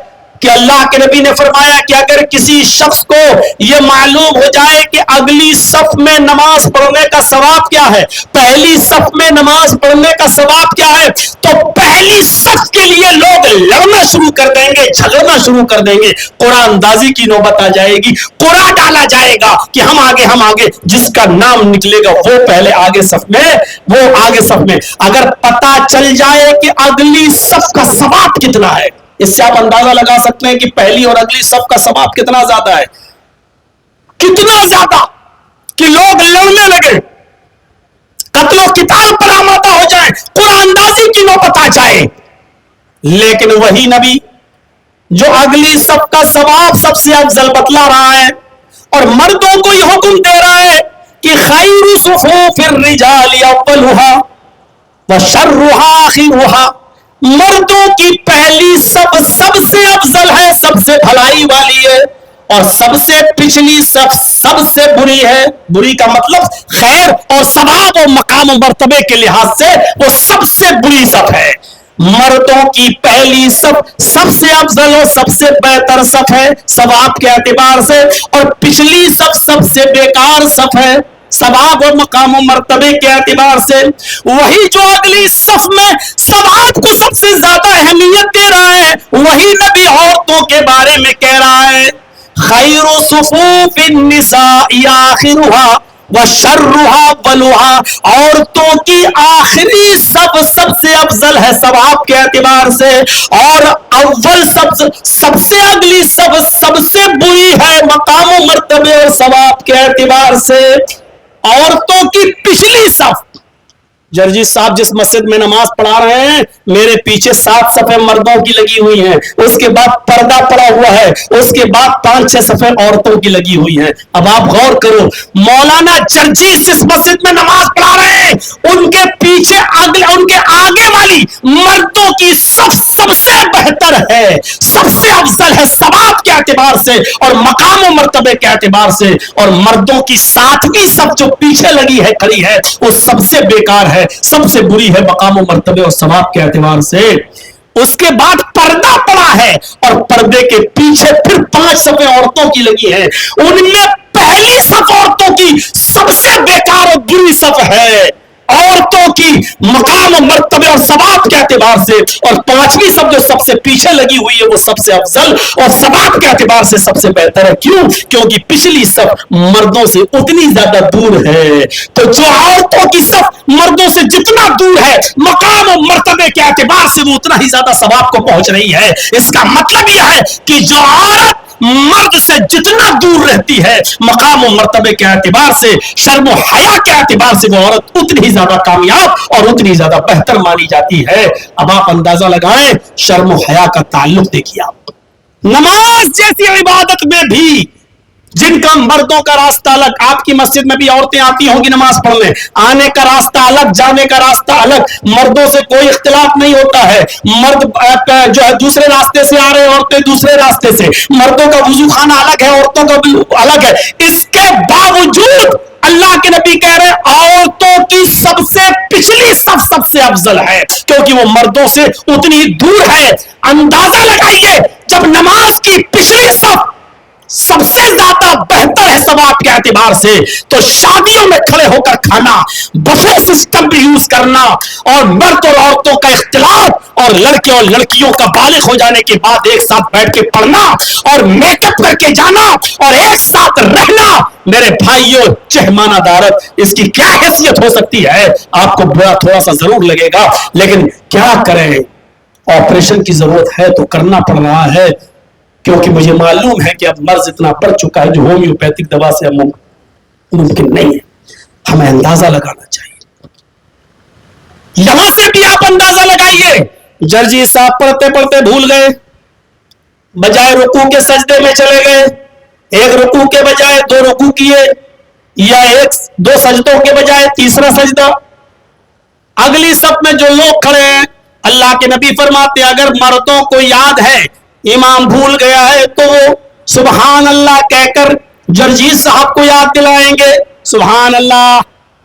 کہ اللہ کے نبی نے فرمایا کہ اگر کسی شخص کو یہ معلوم ہو جائے کہ اگلی صف میں نماز پڑھنے کا ثواب کیا ہے, پہلی صف میں نماز پڑھنے کا ثواب کیا ہے, تو پہلی صف کے لیے لوگ لڑنا شروع کر دیں گے, جھگڑنا شروع کر دیں گے. قرآن اندازی کی نوبت آ جائے گی. قرآن ڈالا جائے گا کہ ہم آگے, جس کا نام نکلے گا وہ پہلے آگے صف میں, وہ آگے صف میں. اگر پتا چل جائے کہ اگلی صف کا ثواب کتنا ہے, اس سے آپ اندازہ لگا سکتے ہیں کہ پہلی اور اگلی صف کا ثواب کتنا زیادہ ہے. کتنا زیادہ کہ لوگ لڑنے لگے, قتل و قتال پر آمادہ ہو جائیں, قرآن اندازی کی نوبت آ جائے. لیکن وہی نبی جو اگلی صف کا ثواب سب سے افضل بتلا رہا ہے اور مردوں کو یہ حکم دے رہا ہے کہ خیر صفوف الرجال اولها وشرها آخرها, مردوں کی پہلی صف سب سے افضل ہے, سب سے بھلائی والی ہے, اور سب سے پچھلی صف سب سے بری ہے. بری کا مطلب خیر اور ثواب و مقام و مرتبے کے لحاظ سے وہ سب سے بری صف ہے. مردوں کی پہلی صف سب سے افضل اور سب سے بہتر صف ہے ثواب کے اعتبار سے, اور پچھلی صف سب سے بیکار صف ہے ثواب و مقام و مرتبے کے اعتبار سے. وہی جو اگلی صف میں ثواب کو سب سے زیادہ اہمیت دے رہا ہے, وہی نبی عورتوں کے بارے میں کہہ رہا ہے خیر صفوف النساء آخرها وشرها اولها, عورتوں کی آخری صف سب سے افضل ہے ثواب کے اعتبار سے, اور اول سب سے اگلی صف سب سے بری ہے مقام و مرتبے اور ثواب کے اعتبار سے. عورتوں کی پچھلی صف, جرجی صاحب جس مسجد میں نماز پڑھا رہے ہیں میرے پیچھے 7 صفیں مردوں کی لگی ہوئی ہیں, اس کے بعد پردہ پڑا ہوا ہے, اس کے بعد 5-6 صفیں عورتوں کی لگی ہوئی ہیں. اب آپ غور کرو, مولانا جرجیس جس مسجد میں نماز پڑھا رہے ہیں ان کے پیچھے ان کے آگے والی مردوں کی صف سب سے بہتر ہے, سب سے افضل ہے ثواب کے اعتبار سے اور مقام و مرتبے کے اعتبار سے, اور مردوں کی 7ویں صف جو پیچھے لگی ہے کھڑی ہے وہ سب سے بیکار ہے, سب سے بری ہے مقام و مرتبے اور ثواب کے اعتبار سے. اس کے بعد پردہ پڑا ہے اور پردے کے پیچھے پھر 5 صفیں عورتوں کی لگی ہیں, ان میں پہلی صف عورتوں کی سب سے بیکار اور بری صف ہے عورتوں کی مقام و مرتبے اور ثواب کے اعتبار سے, اور 5ویں صف جو سب سے پیچھے لگی ہوئی ہے وہ سب سے افضل اور ثواب کے اعتبار سے سب سے بہتر ہے. کیوں؟ کیونکہ پچھلی صف مردوں سے اتنی زیادہ دور ہے. تو جو عورتوں کی صف مردوں سے جتنا دور ہے مقام و مرتبے کے اعتبار سے وہ اتنا ہی زیادہ ثواب کو پہنچ رہی ہے. اس کا مطلب یہ ہے کہ جو عورت مرد سے جتنا دور رہتی ہے مقام و مرتبے کے اعتبار سے, شرم و حیا کے اعتبار سے, وہ عورت اتنی ہی زیادہ کامیاب اور اتنی زیادہ بہتر مانی جاتی ہے. اب آپ اندازہ لگائیں شرم و حیا کا تعلق دیکھیے. آپ نماز جیسی عبادت میں بھی جن کا مردوں کا راستہ الگ, آپ کی مسجد میں بھی عورتیں آتی ہوں گی نماز پڑھنے, آنے کا راستہ الگ, جانے کا راستہ الگ, مردوں سے کوئی اختلاف نہیں ہوتا ہے. مرد جو ہے دوسرے راستے سے آ رہے ہیں, عورتیں دوسرے راستے سے, مردوں کا وضو خانہ الگ ہے, عورتوں کا بھی الگ ہے. اس کے باوجود اللہ کے نبی کہہ رہے ہیں عورتوں کی سب سے پچھلی صف سب سے افضل ہے کیونکہ وہ مردوں سے اتنی دور ہے. اندازہ لگائیے جب نماز کی پچھلی صف سب سے زیادہ بہتر ہے ثواب کے اعتبار سے تو شادیوں میں کھڑے ہو کر کھانا، بفے سسٹم بھی یوز کرنا، اور مرد اور عورتوں کا اختلاط، اور لڑکے اور لڑکیوں کا بالغ ہو جانے کے بعد ایک ساتھ بیٹھ کے پڑھنا اور میک اپ کر کے جانا اور ایک ساتھ رہنا، میرے بھائیوں چہمانہ دارت، اس کی کیا حیثیت ہو سکتی ہے؟ آپ کو برا تھوڑا سا ضرور لگے گا، لیکن کیا کریں، آپریشن کی ضرورت ہے تو کرنا پڑ رہا ہے، کیونکہ مجھے معلوم ہے کہ اب مرض اتنا بڑھ چکا ہے جو ہومیوپیتھک دوا سے ممکن نہیں ہے۔ ہمیں اندازہ لگانا چاہیے، یہاں سے بھی آپ اندازہ لگائیے، جرجی صاحب پڑھتے پڑھتے بھول گئے، بجائے رکوع کے سجدے میں چلے گئے، ایک رکوع کے بجائے 2 رکوع کیے، یا 2 سجدوں کے بجائے تیسرا سجدہ۔ اگلی صف میں جو لوگ کھڑے ہیں، اللہ کے نبی فرماتے ہیں اگر مردوں کو یاد ہے امام بھول گیا ہے تو وہ سبحان اللہ کہہ کر جرجیت صاحب کو یاد دلائیں گے، سبحان اللہ،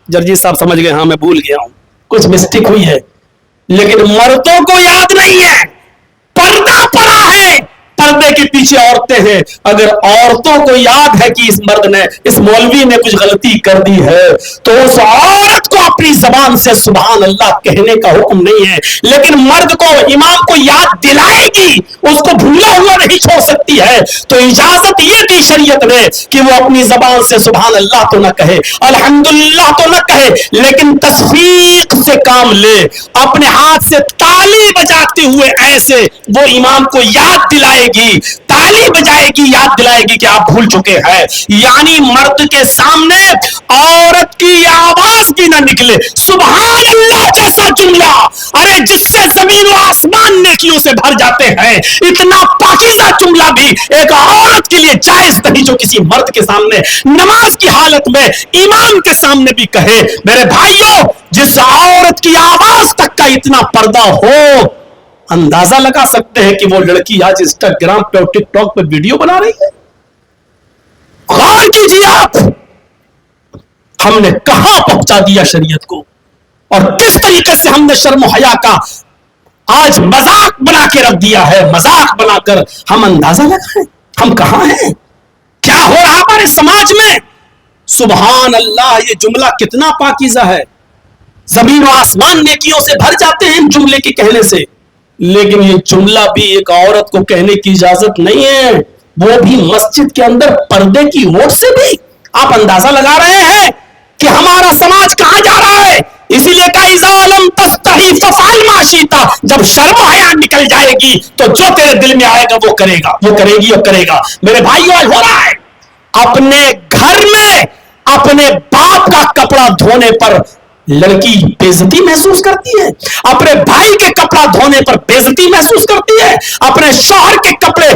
جرجیت صاحب سمجھ گئے ہاں میں بھول گیا ہوں، کچھ مسٹیک ہوئی ہے، لیکن مردوں کو یاد نہیں ہے، پردہ پڑا ہے، پردے کے پیچھے عورتیں ہیں، اگر عورتوں کو یاد ہے کہ اس مرد نے، اس مولوی نے کچھ غلطی کر دی ہے تو اس عورت کو اپنی زبان سے سبحان اللہ کہنے کا حکم نہیں ہے، لیکن مرد کو، امام کو یاد دلائے گی، اس کو بھولا ہوا نہیں چھوڑ سکتی ہے، تو اجازت یہ دی شریعت نے کہ وہ اپنی زبان سے سبحان اللہ تو نہ کہے، الحمدللہ تو نہ کہے، لیکن تصفیق سے کام لے، اپنے ہاتھ سے تالی بجاتے ہوئے ایسے وہ امام کو یاد دلائے گی، تالی بجائے گی، یاد دلائے گی کہ آپ بھول چکے ہیں، یعنی مرد کے سامنے عورت کی آواز بھی نہ نکلے، سبحان اللہ جیسا جملہ، ارے جس سے زمین و آسمان نیکیوں سے بھر جاتے ہیں، اتنا پاکیزہ جملہ بھی ایک عورت کے لیے جائز نہیں جو کسی مرد کے سامنے نماز کی حالت میں امام کے سامنے بھی کہے۔ میرے بھائیوں، جس عورت کی آواز تک کا اتنا پردہ ہو، اندازہ لگا سکتے ہیں کہ وہ لڑکی آج انسٹاگرام پہ اور ٹک ٹاک پہ ویڈیو بنا رہی ہے۔ غور کیجیے آپ، ہم نے کہاں پہنچا دیا شریعت کو، اور کس طریقے سے ہم نے شرم و حیا کا آج مذاق بنا کے رکھ دیا ہے، مذاق بنا کر ہم اندازہ لگائیں ہم کہاں ہیں، کیا ہو رہا ہمارے سماج میں۔ سبحان اللہ یہ جملہ کتنا پاکیزہ ہے، زمین و آسمان نیکیوں سے بھر جاتے ہیں جملے کے کہنے سے، لیکن یہ جملہ بھی ایک عورت کو کہنے کی اجازت نہیں ہے، وہ بھی مسجد کے اندر پردے کی ووٹ سے بھی۔ آپ اندازہ لگا رہے ہیں کہ ہمارا سماج کہاں جا رہا ہے، اسی لیے کہا اذا لم تستحی فافعل ما شئت، جب شرم و حیا نکل جائے گی تو جو تیرے دل میں آئے گا وہ کرے گا، وہ کرے گی اور کرے گا۔ میرے بھائیوں ہو رہا ہے، اپنے گھر میں اپنے باپ کا کپڑا دھونے پر لڑکی بے عزتی محسوس کرتی ہے، اپنے بھائی کے کپڑا دھونے پر بے عزتی محسوس کرتی ہے، اپنے شوہر کے کپڑے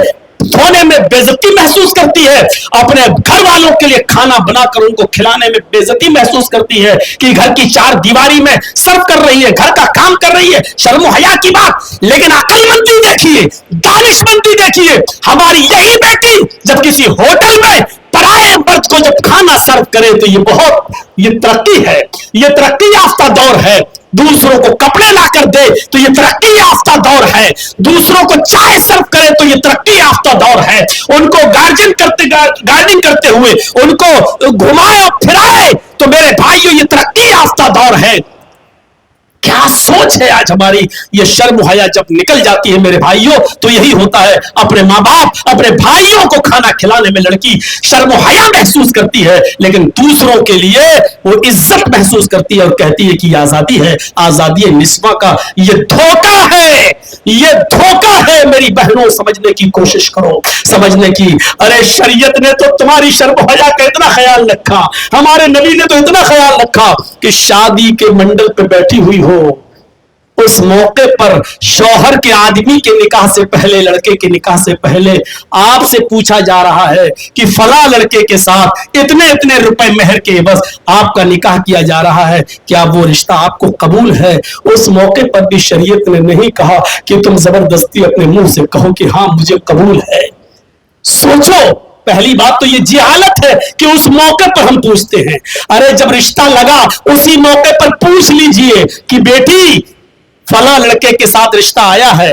دھونے میں بے عزتی محسوس کرتی ہے، اپنے گھر والوں کے لیے کھانا بنا کر ان کو کھلانے میں بے عزتی محسوس کرتی ہے کہ گھر کی 4 دیواری میں سرو کر رہی ہے، گھر کا کام کر رہی ہے، شرم و حیا کی بات۔ لیکن عقل مندی دیکھیے، دانش مندی دیکھیے، ہماری یہی بیٹی جب کسی ہوٹل میں پرائے مرد کو جب کھانا سرو کرے تو یہ ترقی ہے، یہ ترقی یافتہ دور ہے، دوسروں کو کپڑے لا کر دے تو یہ ترقی یافتہ دور ہے، دوسروں کو چائے سرو کرے تو یہ ترقی یافتہ دور ہے، ان کو گارڈنگ کرتے ہوئے ان کو گھمائے پھرائے تو میرے بھائیوں یہ ترقی یافتہ دور ہے۔ کیا سوچ ہے آج ہماری، یہ شرم و حیا جب نکل جاتی ہے میرے بھائیوں تو یہی ہوتا ہے، اپنے ماں باپ اپنے بھائیوں کو کھانا کھلانے میں لڑکی شرم و حیا محسوس کرتی ہے، لیکن دوسروں کے لیے وہ عزت محسوس کرتی ہے اور کہتی ہے کہ یہ آزادی ہے، آزادی نسواں کا یہ دھوکہ ہے، یہ دھوکہ ہے۔ میری بہنوں سمجھنے کی کوشش کرو، سمجھنے کی، ارے شریعت نے تو تمہاری شرم و حیا کا اتنا خیال رکھا، ہمارے نبی نے تو اتنا خیال رکھا کہ شادی کے منڈل پہ بیٹھی ہوئی ہو، اس موقع پر شوہر کے آدمی کے نکاح سے پہلے، لڑکے کے نکاح سے پہلے آپ سے پوچھا جا رہا ہے کہ فلاں لڑکے کے ساتھ اتنے روپے مہر کے بس آپ کا نکاح کیا جا رہا ہے، کیا وہ رشتہ آپ کو قبول ہے؟ اس موقع پر بھی شریعت نے نہیں کہا کہ تم زبردستی اپنے منہ سے کہو کہ ہاں مجھے قبول ہے۔ سوچو، پہلی بات تو یہ جہالت ہے کہ اس موقع پر ہم پوچھتے ہیں، ارے جب رشتہ لگا اسی موقع پر پوچھ لیجئے کہ بیٹی فلاں لڑکے کے ساتھ رشتہ آیا ہے،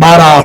12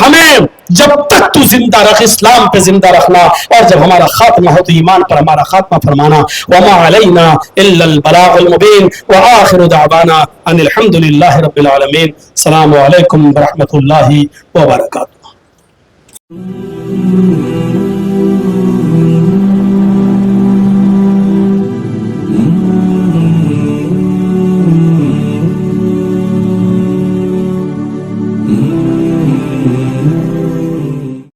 ہمیں جب تک تو زندہ رکھ اسلام پہ زندہ رکھنا، اور جب ہمارا خاتمہ ہو تو ایمان پر ہمارا خاتمہ فرمانا. وما علینا الا البلاغ المبین وآخر دعوانا ان الحمد للہ رب العالمین. السلام علیکم ورحمۃ اللہ وبرکاتہ.